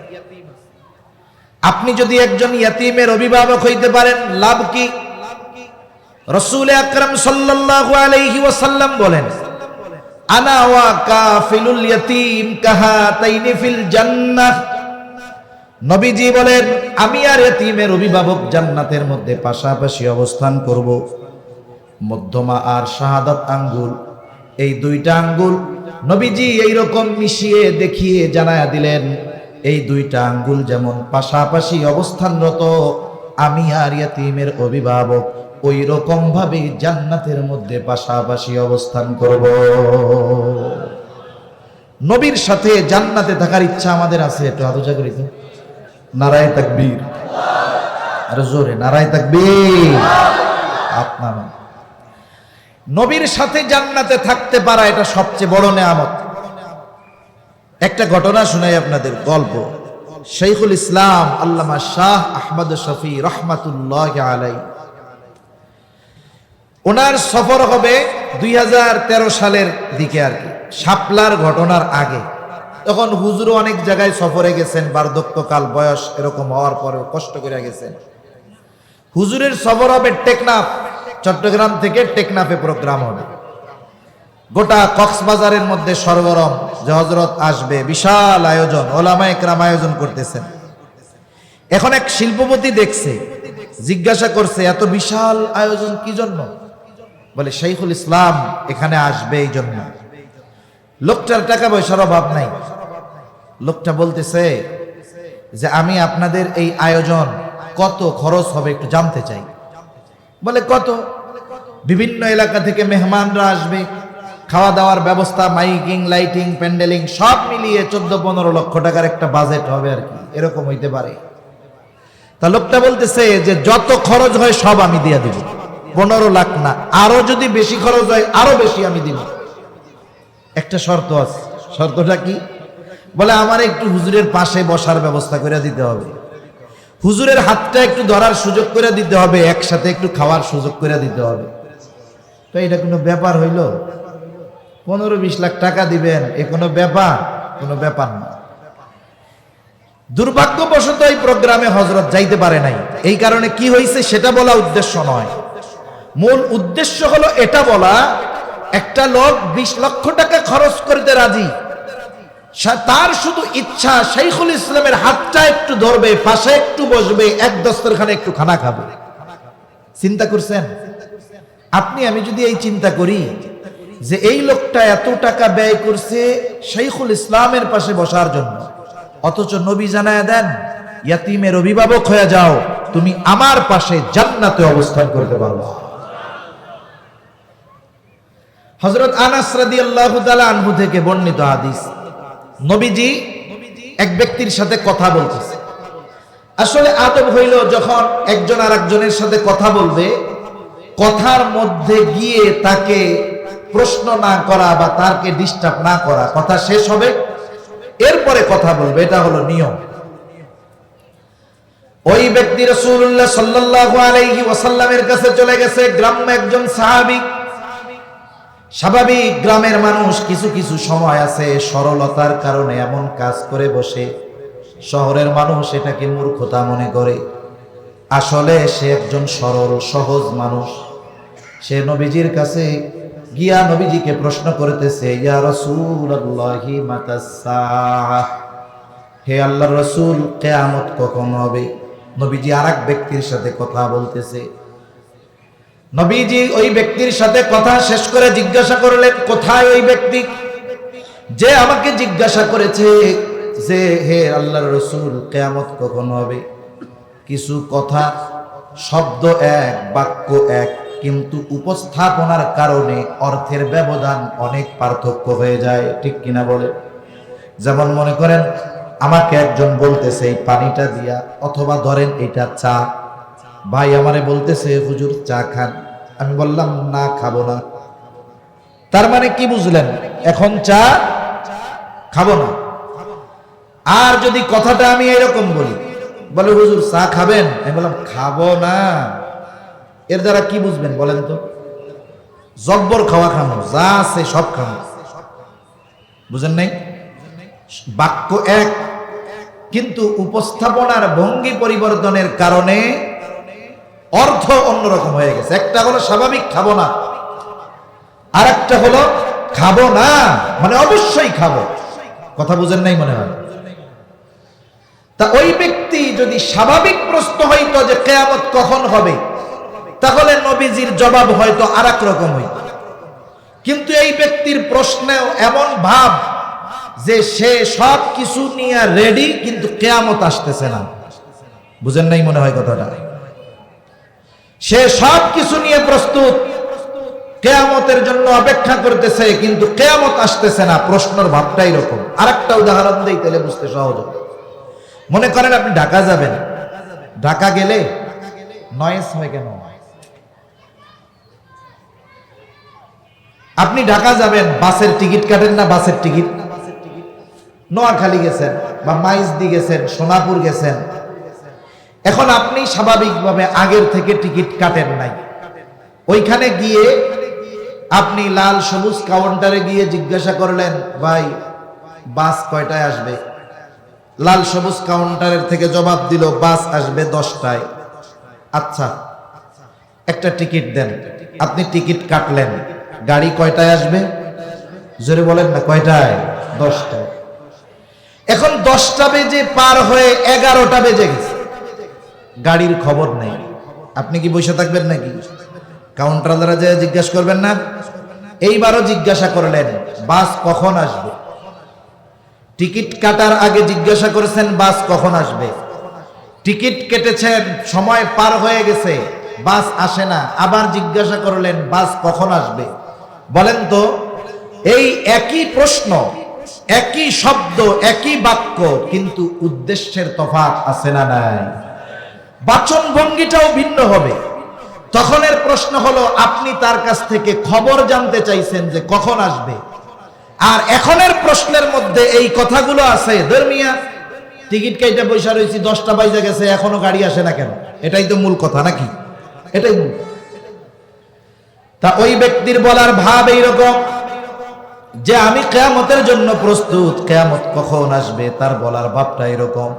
আপনি যদি একজন ইয়াতিমের অভিভাবক হইতে পারেন, লাভ কি? রাসূল আকরাম সাল্লাল্লাহু আলাইহি ওয়াসাল্লাম বলেন, আনা ওয়া কাফিলুল ইয়াতিম কাহাতাইনি ফিল জান্নাহ। নবীজি বলেন, আমি আর ইয়াতিমের অভিভাবক জান্নাতের মধ্যে পাশাপাশি অবস্থান করব। মধ্যমা আর শাহাদাত আঙ্গুল, এই দুইটা আঙ্গুল নবীজি এইরকম মিশিয়ে দেখিয়ে জানায়া দিলেন, এই দুইটা আঙ্গুল যেমন পাশাপাশি অবস্থানরত, আমি আর ইয়াতিমের অভিভাবক ওই রকম ভাবে জান্নাতের মধ্যে পাশাপাশি অবস্থান করব। নবীর সাথে জান্নাতে থাকার ইচ্ছা আমাদের আছে, একটু হাত উঁচা করি তো। নারায়ে তাকবীর, আর জোরে নারায়ে তাকবীর। আপনার নবীর সাথে জান্নাতে থাকতে পারা এটা সবচেয়ে বড় নেয়ামত। একটা ঘটনা শুনাই আপনাদের, গল্প। শাইখুল ইসলাম আল্লামা শাহ আহমদ শফি রহমাতুল্লাহি আলাইহি, ওনার সফর হবে 2013 সালের দিকে আর কি, শাপলার ঘটনার আগে। তখন হুজুরও অনেক জায়গায় সফরে গেছেন, বার্ধক্যকাল বয়স এরকম হওয়ার পরেও কষ্ট করে গেছেন। হুজুরের সফর হবে টেকনাফ, চট্টগ্রাম থেকে টেকনাফে প্রোগ্রাম হবে। গোটা কক্সবাজারের মধ্যে সরগরম যে হযরত আসবে, বিশাল আয়োজন, ওলামায়ে কেরাম আয়োজন করতেছেন। এখন এক শিল্পপতি দেখছে, জিজ্ঞাসা করছে, এত বিশাল আয়োজন কি জন্য? বলে শাইখুল ইসলাম এখানে আসবে এই জন্য। লোকটার টাকা পয়সার অভাব নাই। লোকটা বলতেছে যে আমি আপনাদের এই আয়োজন কত খরচ হবে একটু জানতে চাই। বলে কত? বিভিন্ন এলাকা থেকে মেহমানরা আসবে, খাওয়া দাওয়ার ব্যবস্থা, মাইকিং, লাইটিং, প্যান্ডেলিং সব মিলিয়ে 14-15 লক্ষ টাকার একটা বাজেট হবে আর কি, এরকম হইতে পারে। তা লোকটা বলতেছে যে যত খরচ হয় সব আমি দিয়ে দিব, 15 লাখ না, আরো যদি বেশি খরচ হয় আরো বেশি আমি দিব। একটা শর্ত আছে। শর্তটা কি? বলে আমার একটু হুজুরের পাশে বসার ব্যবস্থা করে দিতে হবে, হুজুরের হাতটা একটু ধরার সুযোগ করে দিতে হবে, একসাথে একটু খাওয়ার সুযোগ করে দিতে হবে। তো এটা কোনো ব্যাপার হইল? 15-20 লাখ টাকা দিবেন, এ কোনো ব্যাপার? কোনো ব্যাপার না। দুর্ভাগ্যবশত এই প্রোগ্রামে হযরত যাইতে পারে নাই। এই কারণে কি হয়েছে সেটা বলা উদ্দেশ্য নয়। মূল উদ্দেশ্য হলো এটা বলা, একটা লোক 20 লক্ষ টাকা খরচ করতে রাজি, তার শুধু ইচ্ছা শাইখুল ইসলামের হাতটা একটু ধরবে, পাশে একটু বসবে, এক দস্তরখানে একটু খানা খাবে। চিন্তা করছেন? আপনি আমি যদি এই চিন্তা করি যে এই লোকটা এত টাকা ব্যয় করছে শাইখুল ইসলামের পাশে বসার জন্য, অথচ নবী জানায়া দেন ইয়াতিমের অভিভাবক হয়ে যাও, তুমি আমার পাশে জান্নাতে অবস্থান করতে পারবে। হযরত আনাস রাদিয়াল্লাহু তাআলা আনহু থেকে বর্ণিত হাদিস, নবীজি এক ব্যক্তির সাথে কথা বলতেছে। আসলে আদব হইল যখন একজন আরেকজনের সাথে কথা বলবে, কথার মধ্যে গিয়ে তাকে প্রশ্ন না করা বা তাকে ডিস্টার্ব না করা। কথা শেষ হবে, এরপরে কথা বলবে, এটা হলো নিয়ম। ওই ব্যক্তি রাসূলুল্লাহ সাল্লাল্লাহু আলাইহি ওয়াসাল্লামের কাছে চলে গেছে, গ্রাম্য একজন সাহাবী। স্বাভাবিক গ্রামের মানুষ কিছু কিছু সময় আছে সরলতার কারণে এমন কাজ করে বসে, শহরের মানুষ এটাকে মূর্খতা মনে করে। আসলে সে একজন সরল সহজ মানুষ। সে নবীজির কাছে গিয়া নবীজিকে প্রশ্ন করতেছে, ইয়া রাসূলুল্লাহি মাতাস সাআহ, হে আল্লাহর রাসূল কিয়ামত কখন হবে? নবীজি আরেক ব্যক্তির সাথে কথা বলতেছে। নবীজি ওই ব্যক্তির সাথে কথা শেষ করে জিজ্ঞাসা করলেন, কোথায় ওই ব্যক্তি যে আমাকে জিজ্ঞাসা করেছে যে হে আল্লাহর রাসূল কিয়ামত কখন হবে? কিছু কথা শব্দ এক, বাক্য এক, কিন্তু উপস্থাপনার কারণে অর্থের ব্যবধান অনেক পার্থক্য হয়ে যায়, ঠিক কিনা বলে? যেমন মনে করেন আমাকে একজন বলতেছে এই পানিটা দিয়া, অথবা ধরেন এটা চা, ভাই আমারে বলতেছে হুজুর চা খান। আমি বললাম না, খাবো না। তার মানে কি বুঝলেন? এখন চা খাবো না। আর যদি কথাটা আমি এরকম বলি, বলে হুজুর চা খাবেন, আমি বললাম খাবো না, এর দ্বারা কি বুঝবেন বলেন তো? জব্বর খাওয়া খামো, যা আছে সব খামো। বুঝেন নাই? বাক্য এক, কিন্তু উপস্থাপনার ভঙ্গি পরিবর্তনের কারণে অর্থ অন্যরকম হয়ে গেছে। একটা হলো স্বাভাবিক খাবো না, আর একটা হলো খাবো না মানে অবশ্যই খাবো। কথা বুঝেন নাই মনে হয়। তা ওই ব্যক্তি যদি স্বাভাবিক প্রশ্ন হইতো যে কিয়ামত কখন হবে, তাহলে নবীজির জবাব হয়তো আর এক রকম হইত। কিন্তু এই ব্যক্তির প্রশ্নেও এমন ভাব যে সে সব কিছু নিয়ে রেডি, কিন্তু কিয়ামত আসতেছে না। বুঝেন নাই মনে হয় কথাটা। সে সব কিছু নিয়ে প্রস্তুত, কিয়ামতের জন্য অপেক্ষা করতেছে, কিন্তু কিয়ামত আসতেছে না। প্রশ্নের ভাবটা এরকম। আরেকটা উদাহরণ দেই তাহলে বুঝতে সহজ হবে। মনে করেন আপনি ঢাকা যাবেন, ঢাকা গেলে নয়েজ হয় কেন? আপনি ঢাকা যাবেন, বাসের টিকিট কাটেন না? বাসের টিকিট নোয়াখালী গেছেন বা মাইজদি গেছেন, সোনাপুর গেছেন, এখন আপনি স্বাভাবিকভাবে আগের থেকে টিকিট কাটেন নাই। ওইখানে গিয়ে আপনি লাল সবুজ কাউন্টারে গিয়ে জিজ্ঞাসা করলেন, ভাই বাস কয়টায় আসবে? লাল সবুজ কাউন্টারের থেকে জবাব দিল বাস আসবে 10টায়। আচ্ছা একটা টিকিট দেন। আপনি টিকিট কাটলেন, গাড়ি কয়টায় আসবে? জোরে বলেন না, কয়টায়? 10টায়। এখন 10টা বেজে পার হয়ে 11টা বেজে গেছে, গাড়ির খবর নেই। আপনি কি বসে থাকবেন নাকি? কাউন্টারদারা যে জিজ্ঞাসা করবেন না? এইবারও জিজ্ঞাসা করলেন বাস কখন আসবে। টিকিট কাটার আগে জিজ্ঞাসা করেছেন বাস কখন আসবে। টিকিট কেটেছেন, সময় পার হয়ে গেছে, বাস আসে না, আবার জিজ্ঞাসা করলেন বাস কখন আসবে। বলেন তো, এই একই প্রশ্ন, একই শব্দ, একই বাক্য, কিন্তু উদ্দেশ্যের তফাৎ আছে না নাই? বাচন ভঙ্গিটাও ভিন্ন হবে। তখনের প্রশ্ন হলো আপনি তার কাছ থেকে খবর জানতে চাইছেন যে কখন আসবে, আর এখনের প্রশ্নের মধ্যে এই কথাগুলো আছে। ধর্মিয়া টিকিট কেটে পয়সা রয়েছি, 10টা বাজে গেছে, এখনো গাড়ি আসে না কেন? এটাই তো মূল কথা নাকি? এটাই মূল। তা ওই ব্যক্তির বলার ভাব এইরকম যে আমি কিয়ামতের জন্য প্রস্তুত, কিয়ামত কখন আসবে তার বলার ভাবটা এরকম।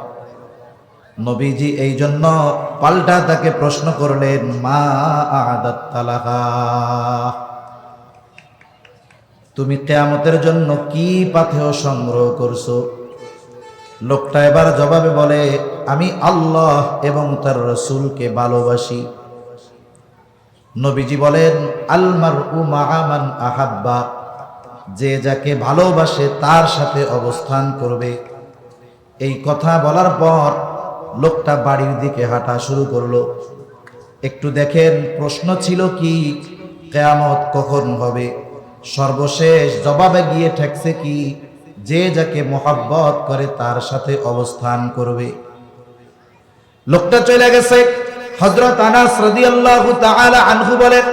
নবীজি এই জন্য পাল্টা তাকে প্রশ্ন করলেন, মা আ'দাত্তা লাহা, তুমি কিয়ামতের জন্য কি পাথেয় সংগ্রহ করছো? লোকটা এবার জবাবে বলে, আমি আল্লাহ এবং তার রাসূলকে ভালোবাসি। নবীজি বলেন, আল মারউ মা'a মান আহাব্বা, যে যাকে ভালোবাসে তার সাথে অবস্থান করবে। এই কথা বলার পর লোকটা বাড়ির দিকে হাঁটা শুরু করলো। একটু দেখেন প্রশ্ন ছিল কি, কিয়ামত কখন হবে? সর্বশেষ জবাবে গিয়ে ঠেকছে কি, যে যাকে মোহাব্বত করে তার সাথে অবস্থান করবে। লোকটা চলে গেছে। হযরত আনাস রাদিয়াল্লাহু তাআলা আনহু বলেন,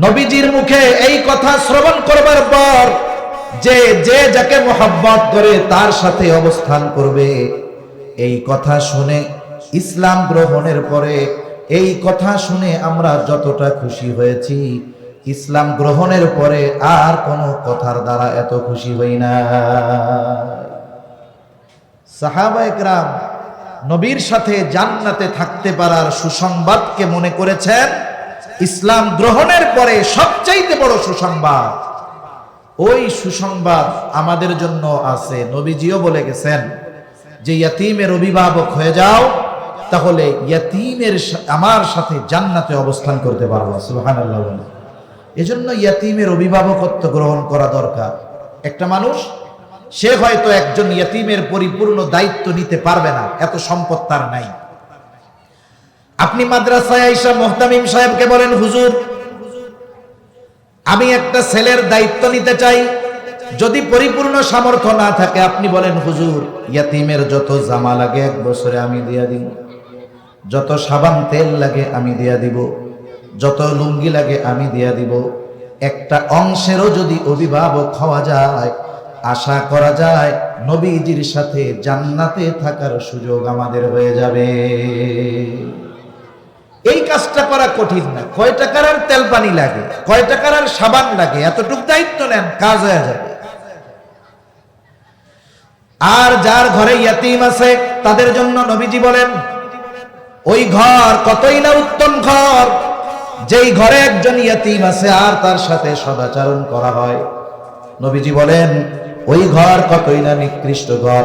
নবীজির মুখে এই কথা শ্রবণ করবার পর যে যাকে মোহাব্বত করে তার সাথে অবস্থান করবে, এই কথা শুনে, ইসলাম গ্রহণের পরে এই কথা শুনে আমরা যতটা খুশি হয়েছি, ইসলাম গ্রহণের পরে আর কোনো কথার দ্বারা এত খুশি হই না। সাহাবায়ে কেরাম নবীর সাথে জান্নাতে থাকতে পারার সুসংবাদকে মনে করেছেন ইসলাম গ্রহণের পরে সবচাইতে বড় সুসংবাদ। ওই সুসংবাদ আমাদের জন্য আছে। নবীজিও বলে গেছেন যে ইয়াতীমের অভিভাবক হয়ে যাও, তাহলে ইয়াতীমের আমার সাথে জান্নাতে অবস্থান করতে পারবো। সুবহানাল্লাহ। এজন্য ইয়াতীমের অভিভাবকত্ব গ্রহণ করা দরকার। একটা মানুষ, সে হয়তো একজন ইয়াতীমের পরিপূর্ণ দায়িত্ব নিতে পারবে না, এত সম্পদ তার নাই। আপনি মাদ্রাসায় আইসা মুহতামিম সাহেবকে বলেন, হুজুর আমি একটা ছেলের দায়িত্ব নিতে চাই, যদি পরিপূর্ণ সামর্থ্য না থাকে, আপনি বলেন হুজুর ইয়াতিমের যত জামা লাগে 1 বছরে আমি দিয়া দিব, যত সাবান তেল লাগে আমি দিয়া দিব, যত লুঙ্গি লাগে আমি দিয়া দিব, একটা অংশেরও যদি অভিভাবক হওয়া যায়, আশা করা যায় নবীজির সাথে জান্নাতে থাকার সুযোগ আমাদের হয়ে যাবে। এই কাজটা করা কঠিন না। কয় টাকার আর তেল পানি লাগে, কয় টাকার আর সাবান লাগে, এতটুক দায়িত্ব নেন, কাজ হয়ে যাবে। আর যার ঘরে ইয়াতিম আছে তাদের জন্য নবীজি বলেন ওই ঘর কতই না উত্তম ঘর, যেই ঘরে একজন ইয়াতিম আছে আর তার সাথে সদাচরণ করা হয়। নবীজি বলেন ওই ঘর কতই না নিকৃষ্ট ঘর,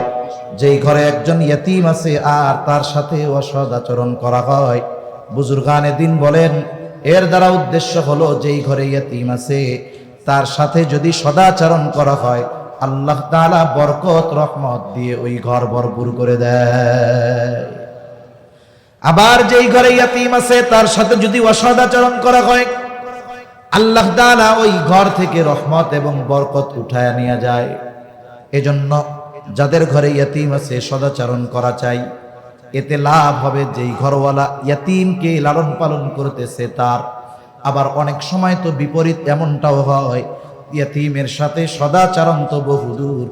যেই ঘরে একজন ইয়াতিম আছে আর তার সাথে অসদাচরণ করা হয়। বুজুর্গানে দিন বলেন এর দ্বারা উদ্দেশ্য হলো যেই ঘরে ইয়াতিম আছে তার সাথে যদি সদাচরণ করা হয়, আল্লাহ তাআলা বরকত রহমত দিয়ে ওই ঘর ভরপুর করে দেয়। আবার যেই ঘরে ইয়াতিম আছে তার সাথে যদি অসদাচরণ করা হয়, আল্লাহ তাআলা ওই ঘর থেকে রহমত এবং বরকত উঠায় নিয়ে যায়। এজন্য যাদের ঘরে ইয়াতিম আছে সদাচরণ করা চাই। এতে লাভ হবে যেই ঘরওয়ালা ইয়াতিমকে লালন পালন করতেছে তার। আবার অনেক সময় তো বিপরীত এমনটাও হয়, ইয়াতিমের সাথে সদাচরণ তো বহুদূর,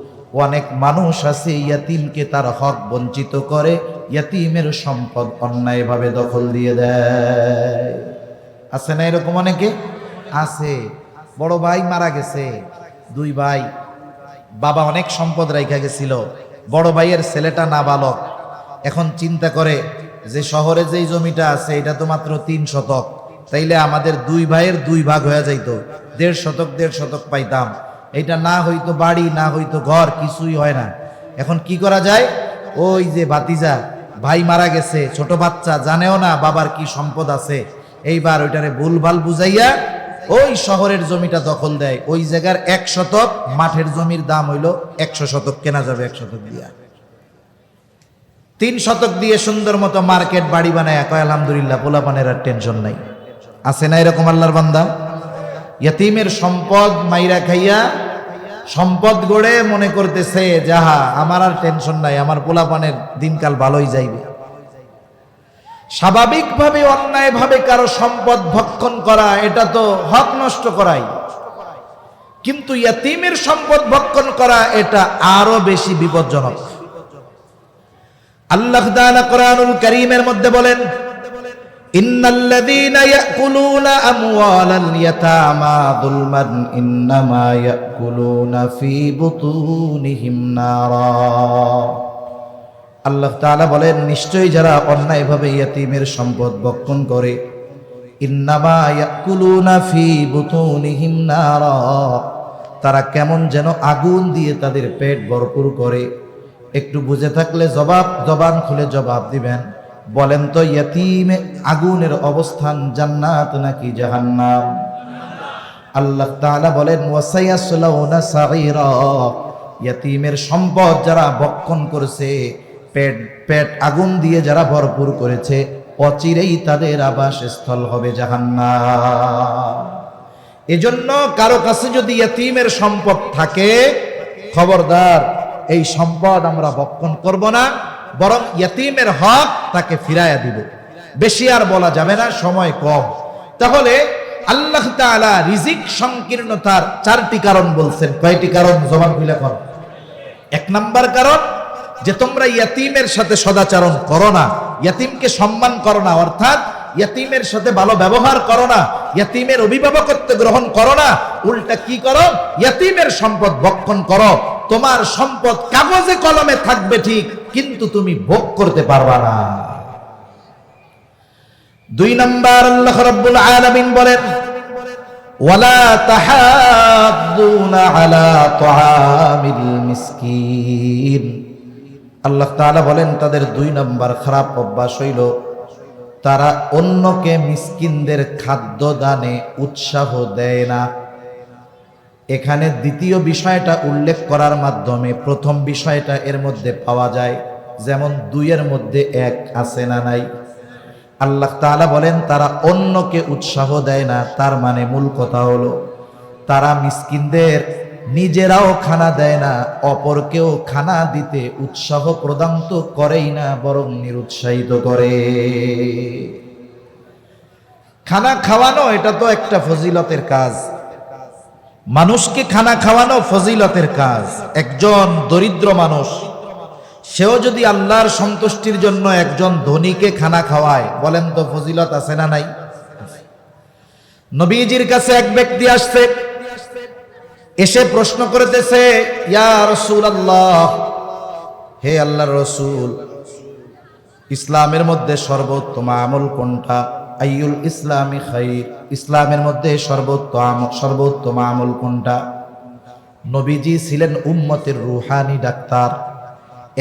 অনেক মানুষ আছে ইয়াতিমকে তার হক বঞ্চিত করে, ইয়াতিমের সম্পদ অন্যায়ভাবে দখল দিয়ে দেয়। আছে না এরকম? অনেকে আছে। বড় ভাই মারা গেছে, 2 ভাই, বাবা অনেক সম্পদ রাইখা গেছিল, বড় ভাইয়ের ছেলেটা নাবালক। এখন চিন্তা করে যে শহরে যেই জমিটা আছে এটা তো মাত্র 3 শতক, তাইলে আমাদের 2 ভাইয়ের 2 ভাগ হয়ে যাইতো, 1.5 শতক 1.5 শতক পাইতাম। এটা না হইতো বাড়ি, না হইতো ঘর, কিছুই হয় না। এখন কি করা যায়? ওই যে ভাতিজা, ভাই মারা গেছে, ছোট বাচ্চা, জানেও না বাবার কি সম্পদ আছে, এইবার ওইটারে ভুলভাল বুঝাইয়া ওই শহরের জমিটা দখল দেয়। ওই জায়গার 1 শতক মাঠের জমির দাম হইল 100 শতক কেনা যাবে 1 শতক দিয়া। 3 শতক দিয়ে সুন্দর মতো মার্কেট বাড়ি বানায় কয় আলহামদুলিল্লাহ, পোলাপানের আর টেনশন নাই। আছে না এরকম আল্লাহর বান্দা? ইয়াতিমের সম্পদ মাইরা খাইয়া সম্পদ গড়ে মনে করতেছে যাহা আমার আর টেনশন নাই, আমার পোলাপানের দিনকাল ভালোই যাইবে। স্বাভাবিকভাবে অন্যায়ভাবে কারো সম্পদ ভক্ষণ করা এটা তো হক নষ্ট করাই, কিন্তু ইয়াতিমের সম্পদ ভক্ষণ করা এটা আরো বেশি বিপজ্জনক। আল্লাহ তাআলা কোরআনুল কারীমের মধ্যে বলেন ইন্নাল্লাযীনা ইয়াকুলুনা আমওয়ালাল ইয়াতামা যুলমান ইন্নামা ইয়াকুলুনা ফী বুতুনিহিম নারা। আল্লাহ তাআলা বলেন নিশ্চয়ই যারা অন্যায়ভাবে ইয়াতিমের সম্পদ ভক্ষণ করে, ইন্নামা ইয়াকুলুনা ফী বুতুনিহিম নারা, তারা কেমন যেন আগুন দিয়ে তাদের পেট ভরপুর করে। একটু বুঝে থাকলে জবান খুলে জবাব দিবেন, বলেন তো ইয়াতিমে আগুনের অবস্থান জান্নাত নাকি জাহান্নাম? আল্লাহ তাআলা বলেন ওয়াসায়াসলাউনা সাঈরা, ইয়াতিমের সম্পদ যারা ভক্ষণ করেছে, পেট আগুন দিয়ে যারা ভরপুর করেছে, অচিরেই তাদের আবাসস্থল হবে জাহান্নাম। এজন্য কারো কাছে যদি ইয়াতিমের সম্পদ থাকে, খবরদার এই সম্পদ আমরা ভক্ষণ করব না, বরং ইয়াতিমের হক তাকে ফিরাইয়া দিব। বেশি আর বলা যাবে না, সময় কম। তাহলে আল্লাহ তাআলা রিজিক সংকীর্ণতার 4টি কারণ বলছেন। কয়টি কারণ? জবান খুলে কর। 1 নাম্বার কারণ যে তোমরা ইয়াতিমের সাথে সদাচরণ করো না, ইয়াতিমকে সম্মান করো না, অর্থাৎ ইয়াতিমের সাথে ভালো ব্যবহার করো না, ইয়াতিমের অভিভাবকত্ব গ্রহণ করো না, উল্টা কি করো? ইয়াতিমের সম্পদ ভক্ষণ করো। তোমার সম্পদ কাগজে কলমে থাকবে ঠিক, কিন্তু তুমি ভোগ করতে পারবা না। 2 নাম্বার আল্লাহ রাব্বুল আলামিন বলেন ওয়ালা তাহাদ্দুনা আলা তুআমিল মিসকিন। আল্লাহ তাআলা বলেন তাদের 2 নাম্বার খারাপ অভ্যাস হইল তারা অন্যকে মিসকিনদের খাদ্য দানে উৎসাহ দেয় না। এখানে দ্বিতীয় বিষয়টা উল্লেখ করার মাধ্যমে প্রথম বিষয়টা এর মধ্যে পাওয়া যায়, যেমন 2 এর মধ্যে 1 আছে না নাই? আল্লাহ তাআলা বলেন তারা অন্যকে উৎসাহ দেয় না, তার মানে মূল কথা হলো তারা মিসকিনদের নিজেরাও খানা দেয় না, অপরকেও খানা দিতে উৎসাহ প্রদান তো করেই না, বরং নিরুৎসাহিত করে। খানা খাওয়ানো এটা তো একটা ফজিলতের কাজ, মানুষকে খানা খাওয়ানো ফজিলতের কাজ। একজন দরিদ্র মানুষ সেও যদি আল্লাহর সন্তুষ্টির জন্য একজন ধনীকে খানা খাওয়ায়, বলেন তো ফজিলত আছে না নাই? নবীজির কাছে এক ব্যক্তি আসছে, এসে প্রশ্ন করতেছে, ইয়া রাসূলুল্লাহ, হে আল্লাহর রাসূল, ইসলামের মধ্যে সর্বোত্তম আমল কোনটা? আইয়ুল ইসলামি খাইর, ইসলামের মধ্যে সর্বোত্তম আমল কোনটা? নবীজি ছিলেন উম্মতের রুহানি ডাক্তার।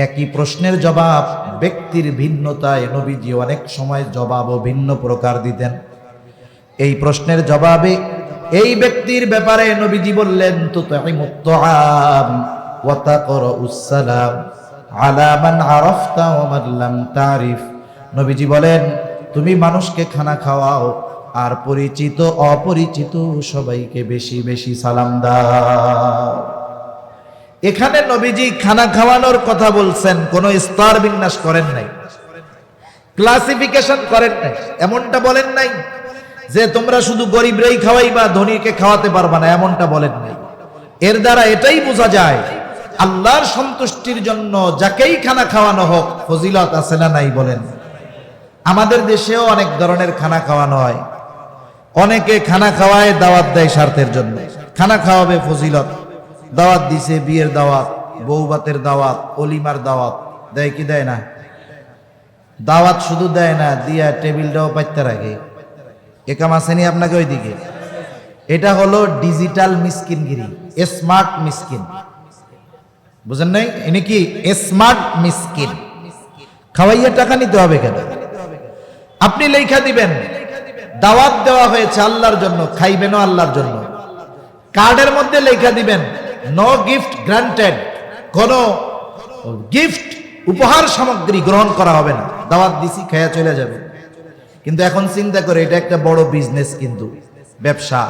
একই প্রশ্নের জবাব ব্যক্তির ভিন্নতায় নবীজি অনেক সময় জবাবও ভিন্ন প্রকার দিতেন। এই প্রশ্নের জবাবে এই ব্যক্তির ব্যাপারে নবীজি বললেন, তুতঈমুত তুআম ওয়া তাকরাউস সালাম আলা মান আরাফতা ওয়া মান লাম তারিফ। নবীজি বলেন, তুমি মানুষকে খানা খাওয়াও আর পরিচিত অপরিচিত সবাইকে বেশি বেশি সালাম দাও। এখানে নবীজি খানা খাওয়ানোর কথা বলছেন, কোন স্তর বিন্যাস করেন নাই, ক্লাসিফিকেশন করেন নাই, এমনটা বলেন নাই যে তোমরা শুধু গরিবরাই খাওয়াইবা, ধনীকে খাওয়াতে পারবা না, এমনটা বলেন নাই। এর দ্বারা এটাই বোঝা যায় আল্লাহর সন্তুষ্টির জন্য যাকেই খানা খাওয়ানো হোক ফজিলত আছে না নাই বলেন? আমাদের দেশেও অনেক ধরনের খানা খাওয়ানো হয়। অনেকে খানা খাওয়ায়, দাওয়াত দেয় স্বার্থের জন্য, খানা খাওয়াবে ফজিলত, দাওয়াত দিছে, বিয়ের দাওয়াত, বউবাতের দাওয়াত, অলিমার দাওয়াত, দেয় কি দেয় না? দাওয়াত শুধু দেয় না, দিয়া টেবিলটাও পাইতে রাখে। একাম আসেনি আপনাকে ওইদিকে? এটা হলো ডিজিটাল মিসকিনগিরি, স্মার্ট মিসকিন, বুঝেন নাই? ইনি কি স্মার্ট মিসকিন। খাওয়াইয়া টাকা নিতে হবে কেন? আপনি লেখা দিবেন দাওয়াত দেওয়া হয়েছে আল্লাহর জন্য, খাইবেনও আল্লাহর জন্য। কার্ডের মধ্যে লেখা দিবেন নো গিফট গ্রান্টেড, কোন গিফট উপহার সামগ্রী গ্রহণ করা হবে না, দাওয়াত দিছি খাইয়া চলে যাবে। কিন্তু এখন চিন্তা করে, এটা একটা বড় বিজনেস, কিন্তু ব্যবসা।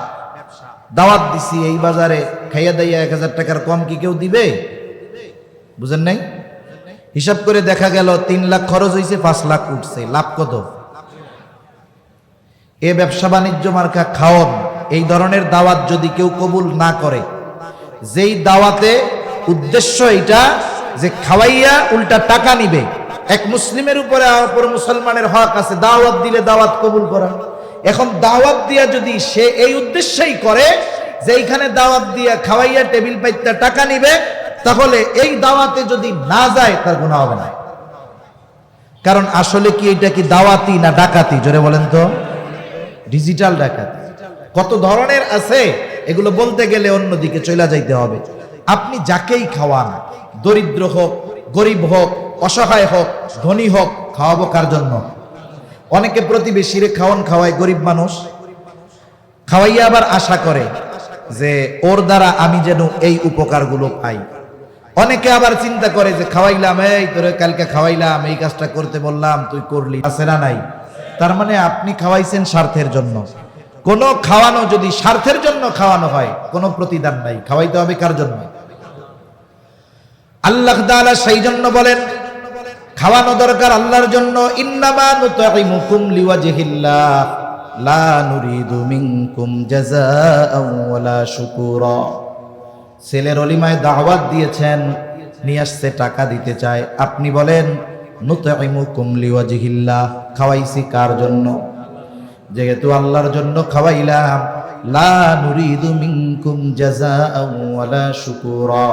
দাওয়াত দিছি এই বাজারে, খাইয়া দাইয়া 1000 টাকার কম কি কেউ দিবে? বুঝেন নাই? হিসাব করে দেখা গেল 3 লাখ খরচ হয়েছে, 5 লাখ উঠছে, লাভ কত? এ ব্যবসা বাণিজ্য মার্কা খাওন। এই ধরনের দাওয়াত যদি কেউ কবুল না করে, যেই দাওয়াতে উদ্দেশ্য এটা যে খাওয়াইয়া উল্টা টাকা নিবে, এক মুসলিমের উপরে অপর মুসলমানের হক আছে, দাওয়াত দিলে দাওয়াত কবুল করা। এখন দাওয়াত দিয়া যদি সে এই উদ্দেশ্যেই করে যে এইখানে দাওয়াত দিয়া খাওয়াইয়া টেবিল পাইতে টাকা নিবে, তাহলে এই দাওয়াতে যদি না যায় তার গুনাহ হবে না। কারণ আসলে কি এটা কি দাওয়াতি না ডাকাতি? জোরে বলেন তো। ডিজিটাল ডাকাতি কত ধরনের আছে, এগুলো বলতে গেলে অন্যদিকে চলে যাইতে হবে। আপনি যাকেই খাওয়ান, দরিদ্র হোক, গরিব হোক, অসহায় হোক, ধনী হোক, খাওয়াবো কার জন্য? অনেকে প্রতিবেশীরে খাওয়ায়, গরিব মানুষ, খাওয়াইয়া আবার আশা করে যে ওর দ্বারা আমি যেন এই উপকারগুলো পাই। অনেকে আবার চিন্তা করে যে খাওয়াইলাম, এই তোরে কালকে খাওয়াইলাম, এই কাজটা করতে বললাম, তুই করলি, আছে না নাই? তার মানে আপনি খাওয়াইছেন স্বার্থের জন্য। কোন খাওয়ানো যদি স্বার্থের জন্য খাওয়ানো হয়, কোনো প্রতিদান নাই। খাওয়াইতে হবে কার জন্য? আল্লাহ তাআলা সেই জন্য বলেন খাওয়ানো দরকার আল্লাহর জন্য। ইন্নামা নুতঈমুকুম লিওয়াজহিল্লাহ লা নুরিদু মিনকুম জাযাআন ওয়ালা শুকুরা। ছেলের অলিমায় দাওয়াত দিয়েছেন, নিয়ে আসছে, টাকা দিতে চায়। আপনি বলেন নুতঈমুকুম লিওয়াজহিল্লাহ, খাওয়াইছি কার জন্য? যেহেতু আল্লাহর জন্য খাওয়াইলাম, লা নুরিদু মিনকুম জাযাআন ওয়ালা শুকুরা,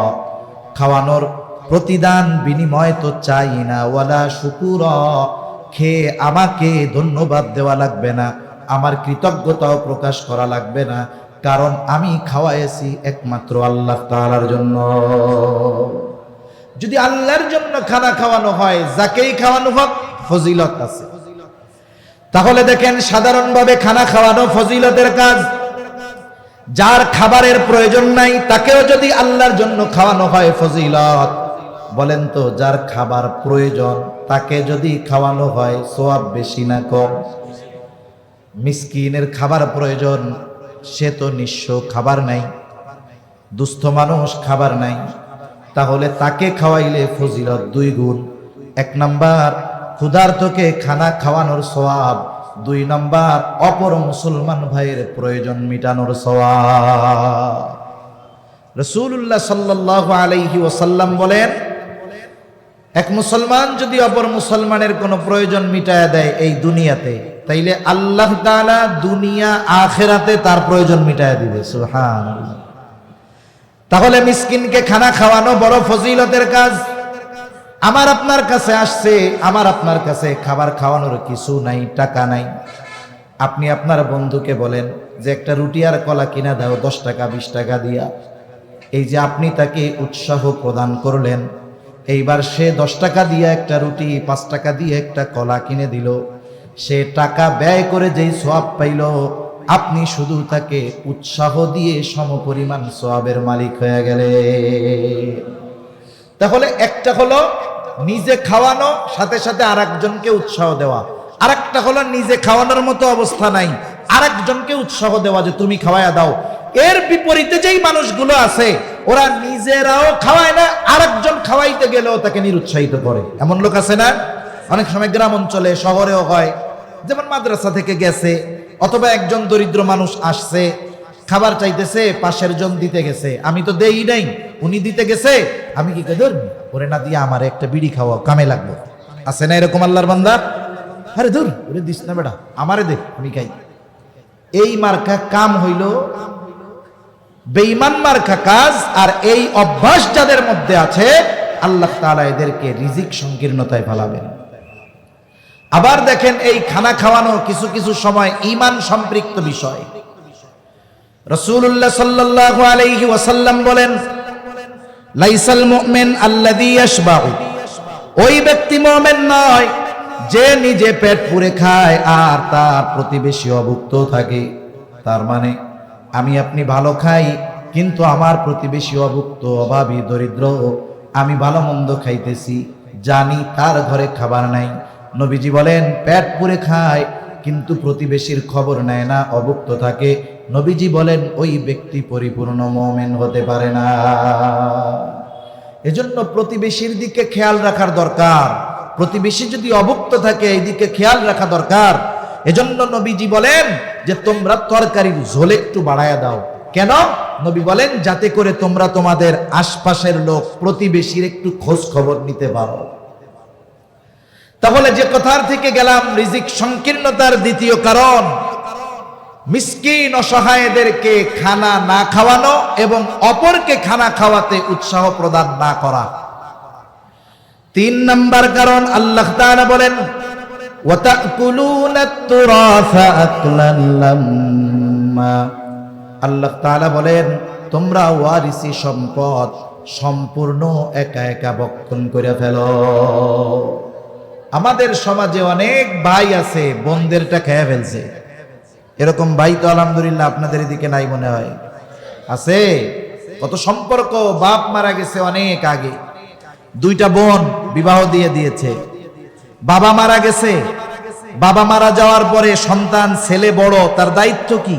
খাওয়ানোর প্রতিদান বিনিময় তো চাই না, ওয়ালা শুকুরা, খেয়ে আমাকে ধন্যবাদ দেওয়া লাগবে না, আমার কৃতজ্ঞতাও প্রকাশ করা লাগবে না, কারণ আমি খাওয়াইছি একমাত্র আল্লাহ তাআলার জন্য। যদি আল্লাহর জন্য খানা খাওয়ানো হয়, যাকেই খাওয়ানো হোক, ফজিলত আছে। তাহলে দেখেন, সাধারণভাবে খানা খাওয়ানো ফজিলতের কাজ। যার খাবারের প্রয়োজন নাই তাকেও যদি আল্লাহর জন্য খাওয়ানো হয়, ফজিলত। বলেন তো, যার খাবার প্রয়োজন তাকে যদি খাওয়ানো হয়, সওয়াব বেশি না কম? মিসকিনের খাবার প্রয়োজন, সে তো নিঃস্ব, খাবার নাই, দুস্থ মানুষ খাবার নাই, তাহলে তাকে খাওয়াইলে ফজিলত 2 গুণ। 1 নাম্বার ক্ষুধার্তকে খানা খাওয়ানোর সওয়াব, 2 নাম্বার অপর মুসলমান ভাইয়ের প্রয়োজন মিটানোর সওয়াব। রাসূলুল্লাহ সাল্লাল্লাহু আলাইহি ওয়াসাল্লাম বলেন, এক মুসলমান যদি অপর মুসলমানের কোনো প্রয়োজন মিটায়া দেয় এই দুনিয়াতে, তাইলে আল্লাহ তাআলা দুনিয়া আখিরাতে তার প্রয়োজন মিটায়া দিবে। সুবহানাল্লাহ। তাহলে মিসকিনকে খানা খাওয়ানো বড় ফজিলতের কাজ। আমার আপনার কাছে আসছে, আমার আপনার কাছে খাবার খাওয়ানোর কিছু নাই, টাকা নাই। আপনি আপনার বন্ধুকে বলেন যে একটা রুটি আর কলা কিনা দাও 10 টাকা 20 টাকা দিয়া। এই যে আপনি তাকে উৎসাহ প্রদান করলেন, এইবার সে 10 টাকা দিয়ে একটা রুটি, 5 টাকা দিয়ে একটা কলা কিনে দিল। সে টাকা ব্যয় করে যেই সওয়াব পাইল, আপনি শুধু তাকে উৎসাহ দিয়ে সমপরিমাণ সওয়াবের মালিক হয়ে গেলে। তাহলে একটা হলো নিজে খাওয়ানো, সাথে সাথে আরেকজনকে উৎসাহ দেওয়া। আরেকটা হলো নিজে খাওয়ানোর মতো অবস্থা নাই, আরেকজনকে উৎসাহ দেওয়া যে তুমি খাওয়ায়া দাও। এর বিপরীতে যেই মানুষগুলো আছে ওরা নিজেরাও খাওয়ায় না, আরেকজন খাওয়াইতে গেলেও তাকে নিরুৎসাহিত করে। এমন লোক আছে না? অনেক সময় গ্রাম অঞ্চলে, শহরেও হয়। যেমন মাদ্রাসা থেকে গেছে, অথবা একজন দরিদ্র মানুষ আসছে, খাবার চাইতেছে, পাশের জন দিতে গেছে, আমি তো দেই নাই, উনি দিতে গেছে, আমি কি করে ধরবো? ওরে না দিয়ে আমার একটা বিড়ি খাওয়া, কামে লাগবে। আছে না এরকম আল্লাহর বান্দা? আরে ধর, ওরে দিস না বেটা, আমারে দে, আমি খাই। এই মার্কা কাম হইল বেঈমান মার্কা কাজ। আর এই অভ্যাস যাদের মধ্যে আছে, আল্লাহ তাআলা এদেরকে রিজিক সংকীর্ণতায় ফেলাবেন। আবার দেখেন, এই খানা খাওয়ানো কিছু কিছু সময় ঈমান সম্পৃক্ত বিষয়। রাসূলুল্লাহ সাল্লাল্লাহু আলাইহি ওয়াসাল্লাম বলেন, লাইসাল মুমিন আল্লাযী ইয়াশবাউ, ওই ব্যক্তি মুমিন নয় যে নিজে পেট পুরে খায় আর তার প্রতিবেশী অভুক্ত থাকে। তার মানে আমি আপনি ভালো খাই, কিন্তু আমার প্রতিবেশী অভুক্ত, অভাবী, দরিদ্র। আমি ভালো মন্দ খাইতেছি, জানি তার ঘরে খাবার নাই। নবীজি বলেন, পেট পুরে খায় কিন্তু প্রতিবেশীর খবর নেয় না, অভুক্ত থাকে। নবীজি বলেন ওই ব্যক্তি পরিপূর্ণ মুমিন হতে পারে না। এজন্য প্রতিবেশীর দিকে খেয়াল রাখার দরকার। প্রতিবেশী যদি অভুক্ত থাকে, এই দিকে খেয়াল রাখা দরকার। এজন্য নবীজি বলেন যে তোমরা তরকারির ঝোল একটু বাড়ায়া দাও। কেন? নবী বলেন যাতে করে তোমরা তোমাদের আশপাশের লোক, প্রতিবেশীর একটু খোঁজ খবর নিতে পারো। তাহলে যে কথার থেকে গেলাম, রিজিক সংকীর্ণতার দ্বিতীয় কারণ মিসকিন অসহায়দেরকে খানা না খাওয়ানো এবং অপরকে খানা খাওয়াতে উৎসাহ প্রদান না করা। 3 নাম্বার কারণ, আল্লাহ তাআলা বলেন, ওয়াতাকুলুনাত তুরাসা আকলান লাম্মা। আল্লাহ তাআলা বলেন, তোমরা ওয়ারিসি সম্পদ সম্পূর্ণ একা একা ভক্ষণ করে ফেলো। আমাদের সমাজে অনেক ভাই আছে বোনদেরটা খেয়ে ফেলছে। এরকম ভাই তো আলহামদুলিল্লাহ আপনাদের এদিকে নাই মনে হয়। আছে কত সম্পর্ক, বাপ মারা গেছে অনেক আগে, 2টা বোন বিবাহ দিয়ে দিয়েছে। বাবা মারা গেছে, বাবা মারা যাওয়ার পরে সন্তান, ছেলে বড়, তার দায়িত্ব কি?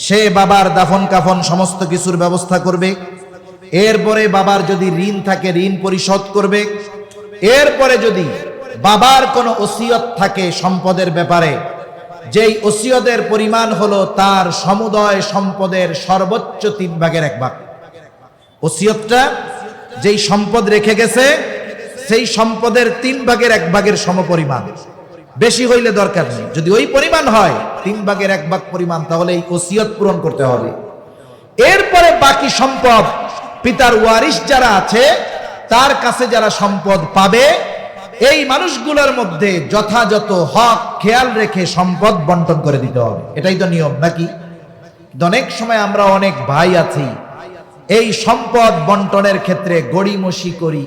সে বাবার দাফন কাফন সমস্ত কিছুর ব্যবস্থা করবে। এরপরে বাবার যদি ঋণ থাকে ঋণ পরিশোধ করবে। এরপরে যদি বাবার কোনো ওসিয়ত থাকে সম্পদের ব্যাপারে, যেই ওসিয়তের পরিমাণ হলো তার সমুদয় সম্পদের সর্বোচ্চ 3 ভাগের 1 ভাগ। ওসিয়তটা যেই সম্পদ রেখে গেছে সেই সম্পদের 3 ভাগের 1 ভাগের সমপরিমাণ, বেশি হইলে দরকার নেই। যদি ওই পরিমাণ হয় 3 ভাগের 1 ভাগ পরিমাণ, তাহলে এই ওসিয়ত পূরণ করতে হবে। এরপরে বাকি সম্পদ পিতার ওয়ারিশ যারা আছে তার কাছে যারা সম্পদ পাবে, এই মানুষগুলোর মধ্যে যথাযথ হক খেয়াল রেখে সম্পদ বন্টন করে দিতে হবে। এটাই তো নিয়ম নাকি? অনেক সময় আমরা অনেক ভাই আছি, এই সম্পদ বন্টনের ক্ষেত্রে গড়িমসি করি,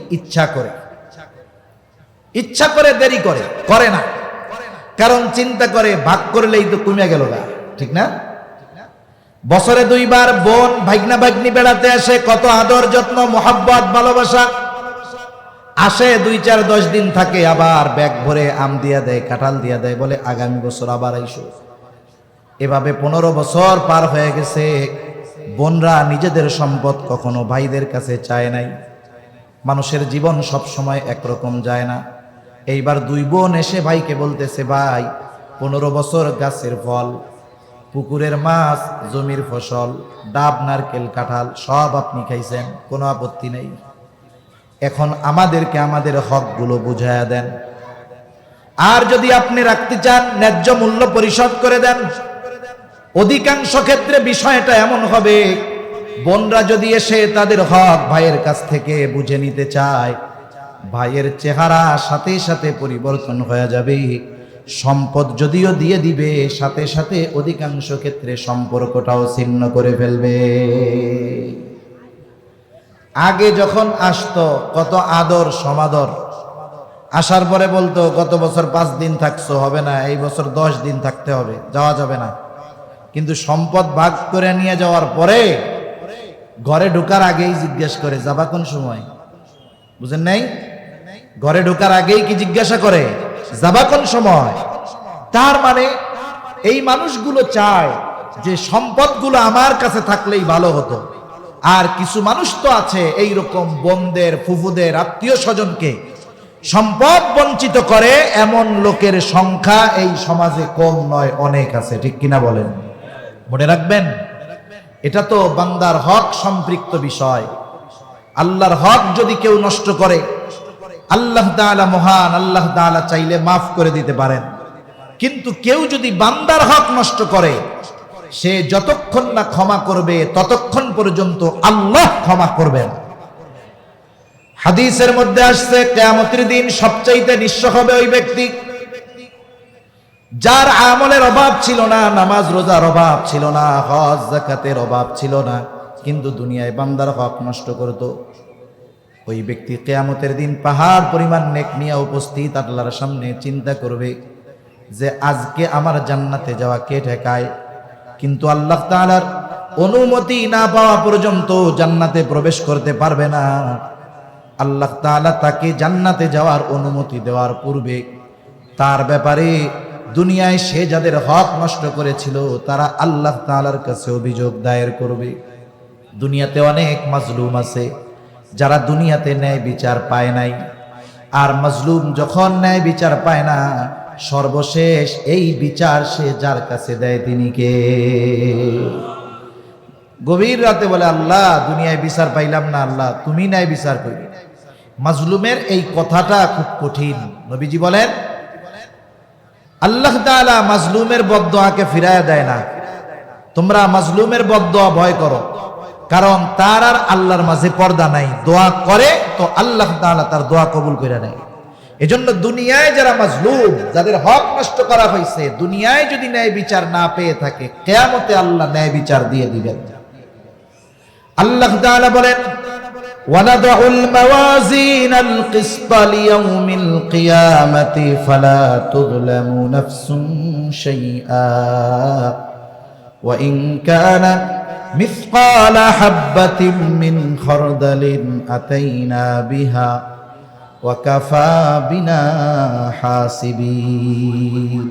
ইচ্ছা করে দেরি করে না। কারণ চিন্তা করে ভাগ করলেই তো কমে গেল না, ঠিক না? বছরে 2 বার বোন ভাগনা ভাগ্নি বেড়াতে আসে, কত আদর যত্ন মোহাব্বত ভালোবাসা। আসে 2-4-10 দিন থাকে, আবার ব্যাগ ভরে আম দিয়া দেয়, কাঁঠাল দিয়া দেয়, বলে আগামী বছর আবার আইসো। এভাবে 15 বছর পার হয়ে গেছে। বোনরা নিজেদের সম্পদ কখনো ভাইদের কাছে চায় নাই। মানুষের জীবন সব সময় একরকম যায় না। এইবার দুই বোন এসে ভাইকে বলতেছে, ভাই 15 বছর গাছের ফল, পুকুরের মাছ, জমির ফসল, ডাব, নারকেল, কাঁঠাল সব আপনি খাইছেন, কোনো আপত্তি নেই। এখন আমাদেরকে আমাদের হকগুলো বুঝায়া দেন, আর যদি আপনি রাখতে চান ন্যায্য মূল্য পরিশোধ করে দেন। অধিকাংশ ক্ষেত্রে বিষয়টা এমন হবে, বোনরা যদি এসে তাদের হক ভাইয়ের কাছ থেকে বুঝে নিতে চায়, ভাইয়ের চেহারা সাথে সাথে পরিবর্তন হয়ে যাবে। সম্পদ যদিও দিয়ে দিবে, সাথে সাথে অধিকাংশ ক্ষেত্রে সম্পর্কটাও ছিন্ন করে ফেলবে। আগে যখন আসতো কত আদর সমাদর, আসার পরে বলতো গত বছর 5 দিন থাকছো, হবে না, এই বছর 10 দিন থাকতে হবে, যাওয়া যাবে না। কিন্তু সম্পদ ভাগ করে নিয়ে যাওয়ার পরে ঘরে ঢোকার আগেই জিজ্ঞেস করে যাবা কোন সময়। বুঝেন নাই? ঘরে ঢোকার আগেই কি জিজ্ঞাসা করে যাবা কোন সময়। তার মানে এই মানুষগুলো চায় যে সম্পদগুলো আমার কাছে থাকলেই ভালো হতো। আর কিছু মানুষ তো আছে এইরকম বোনদের, ফুফুদের, আত্মীয় স্বজনকে সম্পদ বঞ্চিত করে, এমন লোকের সংখ্যা এই সমাজে কম নয়, অনেক আছে। ঠিক কিনা বলেন? মনে রাখবেন, এটা তো বান্দার হক সম্পৃক্ত বিষয়। আল্লাহর হক যদি কেউ নষ্ট করে, আল্লাহ তাআলা মহান, আল্লাহ তাআলা চাইলে মাফ করে দিতে পারেন। কিন্তু কেউ যদি বান্দার হক নষ্ট করে, সে যতক্ষণ না ক্ষমা করবে ততক্ষণ পর্যন্ত আল্লাহ ক্ষমা করবেন। হাদিসের মধ্যে আসছে, কিয়ামতের দিন সবচাইতে নিঃস্ব হবে ওই ব্যক্তি যার আমলের অভাব ছিল না, নামাজ রোজার অভাব ছিল না, হজ যাকাতের অভাব ছিল না, কিন্তু দুনিয়ায় বান্দার হক নষ্ট করত। ওই ব্যক্তি কিয়ামতের দিন পাহাড় পরিমাণ নেক নিয়ে উপস্থিত আল্লাহর সামনে চিন্তা করবে যে আজকে আমার জান্নাতে যাওয়া কে ঠেকায়। কিন্তু আল্লাহ তাআলার অনুমতি না পাওয়া পর্যন্ত জান্নাতে প্রবেশ করতে পারবে না। আল্লাহ তাআলা তাকে জান্নাতে যাওয়ার অনুমতি দেওয়ার পূর্বে তার ব্যাপারে দুনিয়ায় সে যাদের হক নষ্ট করেছিল তারা আল্লাহ তাআলার কাছে অভিযোগ দায়ের করবে। দুনিয়াতে অনেক মাজলুম আছে যারা দুনিয়াতে ন্যায় বিচার পায় নাই, আর মাজলুম যখন ন্যায় বিচার পায় না, সর্বশেষ এই বিচার সে যার কাছে দেয় তিনি কে? গভীর রাতে বলে, আল্লাহ দুনিয়ায় বিচার পাইলাম না, আল্লাহ তুমি ন্যায় বিচার করি। মাজলুমের এই কথাটা খুব কঠিন। নবীজি বলেন, আল্লাহ তাআলা মাজলুমের বদদোয়াকে ফিরায়া দেয় না। তোমরা মাজলুমের বদদোয়া ভয় করো, কারণ তার আর আল্লাহর মাঝে পর্দা নাই। দোয়া করে তো আল্লাহ তাআলা তার দোয়া কবুল করে নেয়। এজন্য দুনিয়ায় যারা মাজলুম, যাদের হক নষ্ট করা হয়েছে, দুনিয়ায় যদি ন্যায় বিচার না পেয়ে থাকে, কিয়ামতে আল্লাহ ন্যায় বিচার দিয়ে দিবেন। আল্লাহ তাআলা বলেন, وَنَضَعُ الْمَوَازِينَ الْقِسْطَ لِيَوْمِ الْقِيَامَةِ فَلَا تُظْلَمُ نَفْسٌ شَيْئًا وَإِنْ كَانَ مِثْقَالَ حَبَّةٍ مِّنْ خَرْدَلٍ أَتَيْنَا بِهَا وَكَفَى بِنَا حَاسِبِينَ।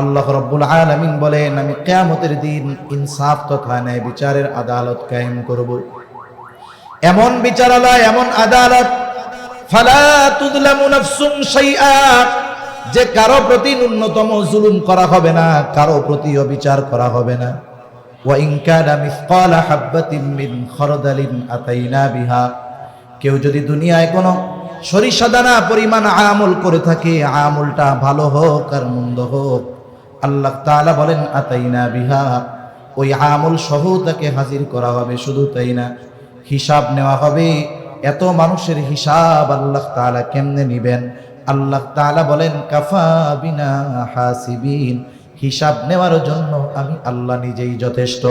আল্লাহ রাব্বুল আলামিন বলেন, আমি কিয়ামতের দিন ইনসাফ তথা ন্যায় বিচারের আদালত কায়েম করব। এমন বিচারালয়, এমন আদালত, ফালা তুযলামু নাফসুন শাইআ, যে কারো প্রতি ন্যূনতম জুলুম করা হবে না, কারো প্রতি অবিচার করা হবে না। ওয়া ইন কানা মিসকালা হাববাতিন মিন খারদালিন আতাইনা বিহা, কেউ যদি দুনিয়ায় কোনো সরিষা দানা পরিমাণ আমল করে থাকে, আমলটা ভালো হোক আর মন্দ হোক, আল্লাহ তাআলা বলেন আতাইনা বিহা, ওই আমল সহ তাকে হাজির করা হবে। শুধু তাই না, হিসাব নেওয়া হবে। এত মানুষের হিসাব আল্লাহ তাআলা কেমনে নিবেন? আল্লাহ তাআলা বলেন, কাফা বিনা হাসিবিন, হিসাব নেওয়ার জন্য আমি আল্লাহ নিজেই যথেষ্ট।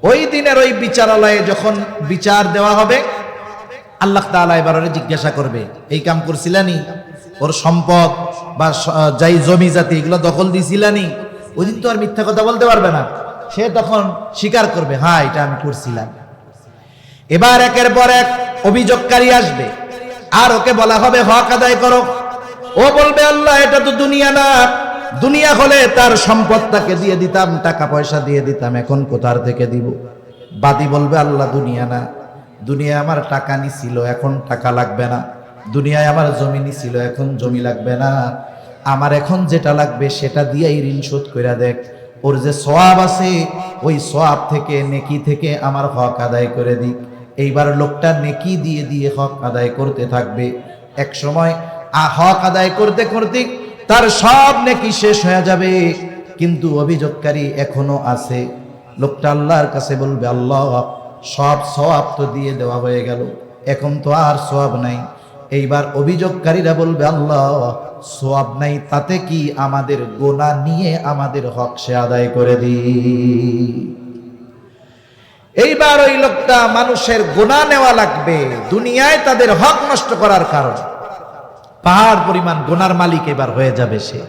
ওই দিনের ওই বিচারালয়ে যখন বিচার দেওয়া হবে, আল্লাহ তাআলা এবার জিজ্ঞাসা করবে, এই কাম করছিলানি? ওর সম্পদ বা যাই জমি জাতি এগুলো দখল দিছিলানি? ওই দিন তো আর মিথ্যা কথা বলতে পারবে না। সে তখন স্বীকার করবে, হ্যাঁ এটা আমি করছিলাম। এবার একের পর এক অভিযোগকারী আসবে, আর ওকে বলা হবে হক আদায় করো। ও বলবে, আল্লাহ এটা তো দুনিয়া না, দুনিয়া হলে তার সম্পদটাকে দিয়ে দিতাম, টাকা পয়সা দিয়ে দিতাম, এখন কোথার থেকে দিব? বাদী বলবে আল্লাহ দুনিয়া না, দুনিয়ায় আমার টাকা নিছিল, এখন টাকা লাগবে না। দুনিয়ায় আমার জমি নিছিল, এখন জমি লাগবে না। আমার এখন যেটা লাগবে সেটা দিয়েই ঋণ শোধ করে দেখ। ওর যে সওয়াব আছে ওই সওয়াব থেকে, নেকি থেকে আমার হক আদায় করে দিক। এইবার লোকটা নেকি দিয়ে দিয়ে হক আদায় করতে থাকবে। এক সময় হক আদায় করতে করতে তার সব নেকি শেষ হয়ে যাবে, কিন্তু অভিযোগকারী এখনো আছে। লোকটা আল্লাহর কাছে বলবে আল্লাহ সব সওয়াব তো দিয়ে দেওয়া হয়ে গেল, এখন তো আর সওয়াব নাই। এইবার অভিযোগকারীরা বলবে আল্লাহ সওয়াব নাই, তাতে কি, আমাদের গুনাহ নিয়ে আমাদের হক সে আদায় করে দি। এইবার ওই লোকটা মানুষের গুনাহ নেওয়া লাগবে দুনিয়ায় তাদের হক নষ্ট করার কারণ। পাহাড় পরিমাণ গুনার মালিক এবার হয়ে যাবে সে।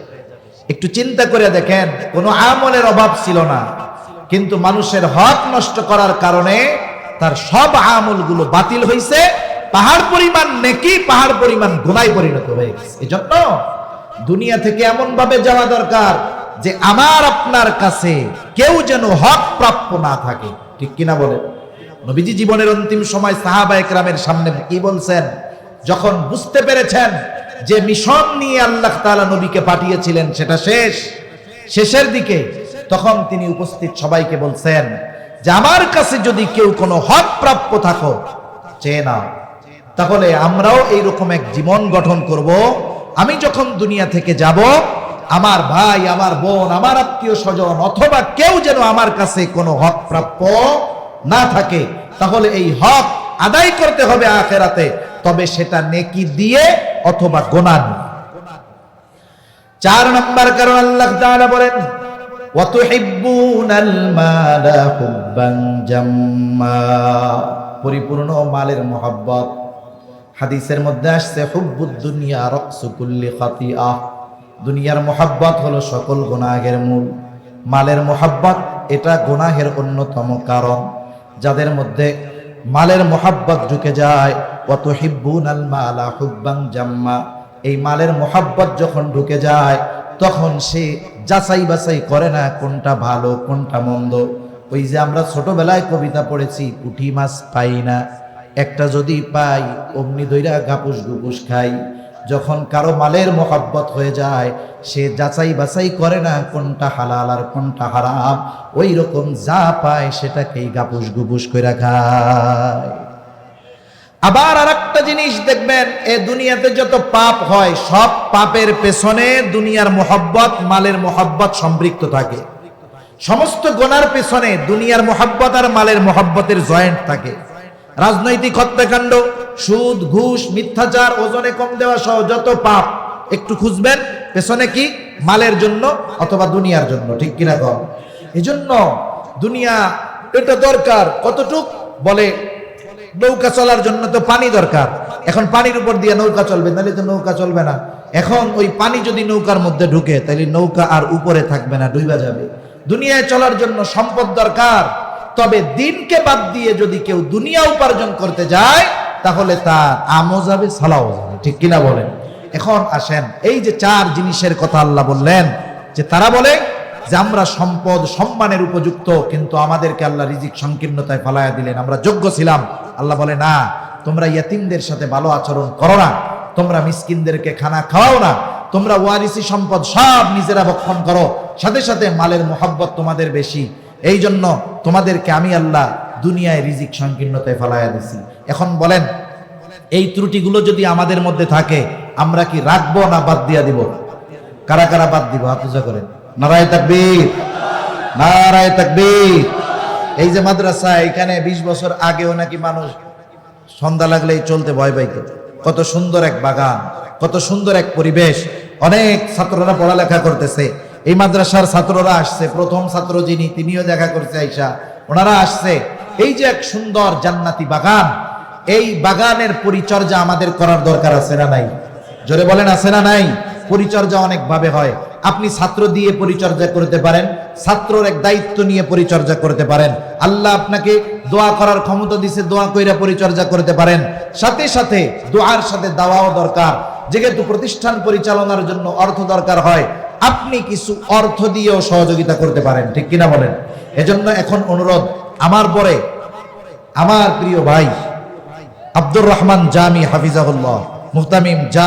একটু চিন্তা করে দেখেন, কোনো আমলের অভাব ছিল না, কিন্তু মানুষের হক নষ্ট করার কারণে তার সব আমলগুলো বাতিল হয়েছে। পাহাড় পরিমাণ নেকি পাহাড় পরিমাণ গুনায় পরিণত হয়ে গেছে। এজন্য দুনিয়া থেকে এমন ভাবে যাওয়া দরকার যে আমার আপনার কাছে কেউ যেন হক প্রাপ্য না থাকে, ঠিক কিনা বলেন? নবীজি জীবনের অন্তিম সময় সাহাবায়ে কেরামের সামনে কি বলছেন? যখন বুঝতে পেরেছেন যে মিশন নিয়ে আল্লাহ তাআলা নবীকে পাঠিয়েছিলেন সেটা শেষের দিকে, তখন তিনি উপস্থিত সবাইকে বলছেন যে আমার কাছে যদি কেউ কোনো হক প্রাপ্য থাকো চেয়ে নাও, তাহলে আমরাও এইরকম এক জীবন গঠন করব। আমি যখন দুনিয়া থেকে যাব, আমার ভাই, আমার বোন, আমার আত্মীয় স্বজন অথবা কেউ যেন আমার কাছে কোনো হক প্রাপ্য না থাকে, তাহলে এই হক আদায় করতে হবে আখিরাতে, তবে সেটা নেকি দিয়ে অথবা গুনাহ নিয়ে। 4 নম্বর কারণ আল্লাহ তাআলা বলেন ওয়া তুহিব্বুনাল মালা হুব্বান জাম্মা, পরিপূর্ণ মালের মহব্বত। হাদিসের মধ্যে আসছে হুব্বুদ দুনিয়া রাকসু কুল্লি খাতিআহ, দুনিয়ার মহব্বত হলো সকল গুনাহের মূল। মালের মহব্বত এটা গুনাহের অন্যতম কারণ। যাদের মধ্যে মালের মহব্বত ঢুকে যায়, ওয়া তুহিব্বুনাল মালা হুব্বান জাম্মা, এই মালের মহব্বত যখন ঢুকে যায় তখন সে যাচাই বাছাই করে না কোনটা ভালো কোনটা মন্দ। ওই যে আমরা ছোটবেলায় কবিতা পড়েছি, পুঁটি মাছ পাই না, একটা যদি পাই অমনি দইরা গাপুস গুপুস খাই। যখন কারো মালের মহব্বত হয়ে যায় সে যাচাই বাছাই করে না কোনটা হালাল আর কোনটা হারাম, ওই রকম যা পায় সেটাকেই গাপুস গুপুস করে খায়। আবার আরেকটা জিনিস দেখবেন, এ দুনিয়াতে যত পাপ হয় সব পাপের পেছনে দুনিয়ার মহব্বত, মালের মহব্বত সম্পৃক্ত থাকে। সমস্ত গুনার পেছনে দুনিয়ার মহব্বত আর মালের মহব্বতের জয়েন্ট থাকে। রাজনৈতিক হত্যাকাণ্ড, সুদ, ঘুষ, মিথ্যাচার, ওজনে কম দেওয়া সহ যত পাপ একটু খুঁজবেন পেছনে কি, মালের জন্য অথবা দুনিয়ার জন্য, ঠিক কিনা কম? এজন্য দুনিয়া এটা দরকার কতটুক, বলে নৌকা চলার জন্য তো পানি দরকার। এখন পানির উপর দিয়ে নৌকা চলবে, তাহলে তো নৌকা চলবে না। এখন ওই পানি যদি নৌকার মধ্যে ঢুকে তাহলে নৌকা আর উপরে থাকবে না, ডুবে যাবে। দুনিয়ায় চলার জন্য সম্পদ দরকার, তবে দিনকে বাদ দিয়ে যদি কেউ দুনিয়া উপার্জন করতে যায় তাহলে তার আমও যাবে সালাও যাবে, ঠিক কিনা বলেন? এখন আসেন, এই যে 4 জিনিসের কথা আল্লাহ বললেন, যে তারা বলে যে আমরা সম্পদ সম্মানের উপযুক্ত, কিন্তু আমাদেরকে আল্লাহ রিজিক সংকীর্ণতায় ফালায়া দিলেন, আমরা যোগ্য ছিলাম। আল্লাহ বলে না, তোমরা ইয়াতিমদের সাথে ভালো আচরণ করো না, তোমরা মিসকিনদেরকে খানা খাওয়াও না, তোমরা ওয়ারিসি সম্পদ সব নিজেরা ভক্ষণ করো, সাথে সাথে মালের মহব্বত তোমাদের বেশি, এই জন্য তোমাদেরকে আমি আল্লাহ দুনিয়ায় রিজিক সংকীর্ণতায় ফালায়া দিছি। এখন বলেন, এই ত্রুটিগুলো যদি আমাদের মধ্যে থাকে আমরা কি রাখবো না বাদ দিয়া দিব? কারা কারা বাদ দিব? হাত উঁচা করেন। নারায়ে তাকবীর, নারায়ে তাকবীর। এই যে মাদ্রাসা, এখানে 20 বছর আগেও নাকি মানুষ সন্ধ্যা লাগলেই চলতে ভয় পাইত। কত সুন্দর এক বাগান, কত সুন্দর এক পরিবেশ, অনেক ছাত্ররা পড়ালেখা করতেছে। এই মাদ্রাসার ছাত্ররা আসছে, প্রথম ছাত্র যিনি তিনিও দেখা করছে আইসা, ওনারা আসছে। এই যে এক সুন্দর জান্নাতি বাগান, এই বাগানের পরিচর্যা আমাদের করার দরকার আছে না নাই? জোরে বলেন, আছে না নাই? পরিচর্যা অনেক ভাবে হয়। আপনি ছাত্র দিয়ে পরিচর্যা করতে পারেন, ছাত্রর এক দায়িত্ব নিয়ে পরিচর্যা করতে পারেন। আল্লাহ আপনাকে দোয়া করার ক্ষমতা দিছে, দোয়া কইরা পরিচর্যা করতে পারেন। সাথে সাথে দোয়ার সাথে দাওয়াও দরকার, যেহেতু প্রতিষ্ঠান পরিচালনার জন্য অর্থ দরকার হয়। আপনি কিছু অর্থ দিয়েও সহযোগিতা করতে পারেন, ঠিক কিনা বলেন? এজন্য এখন অনুরোধ, আমার পরে আমার প্রিয় ভাই আব্দুর রহমান জামি হাফিজাহুল্লাহ, মুহতামিম জামি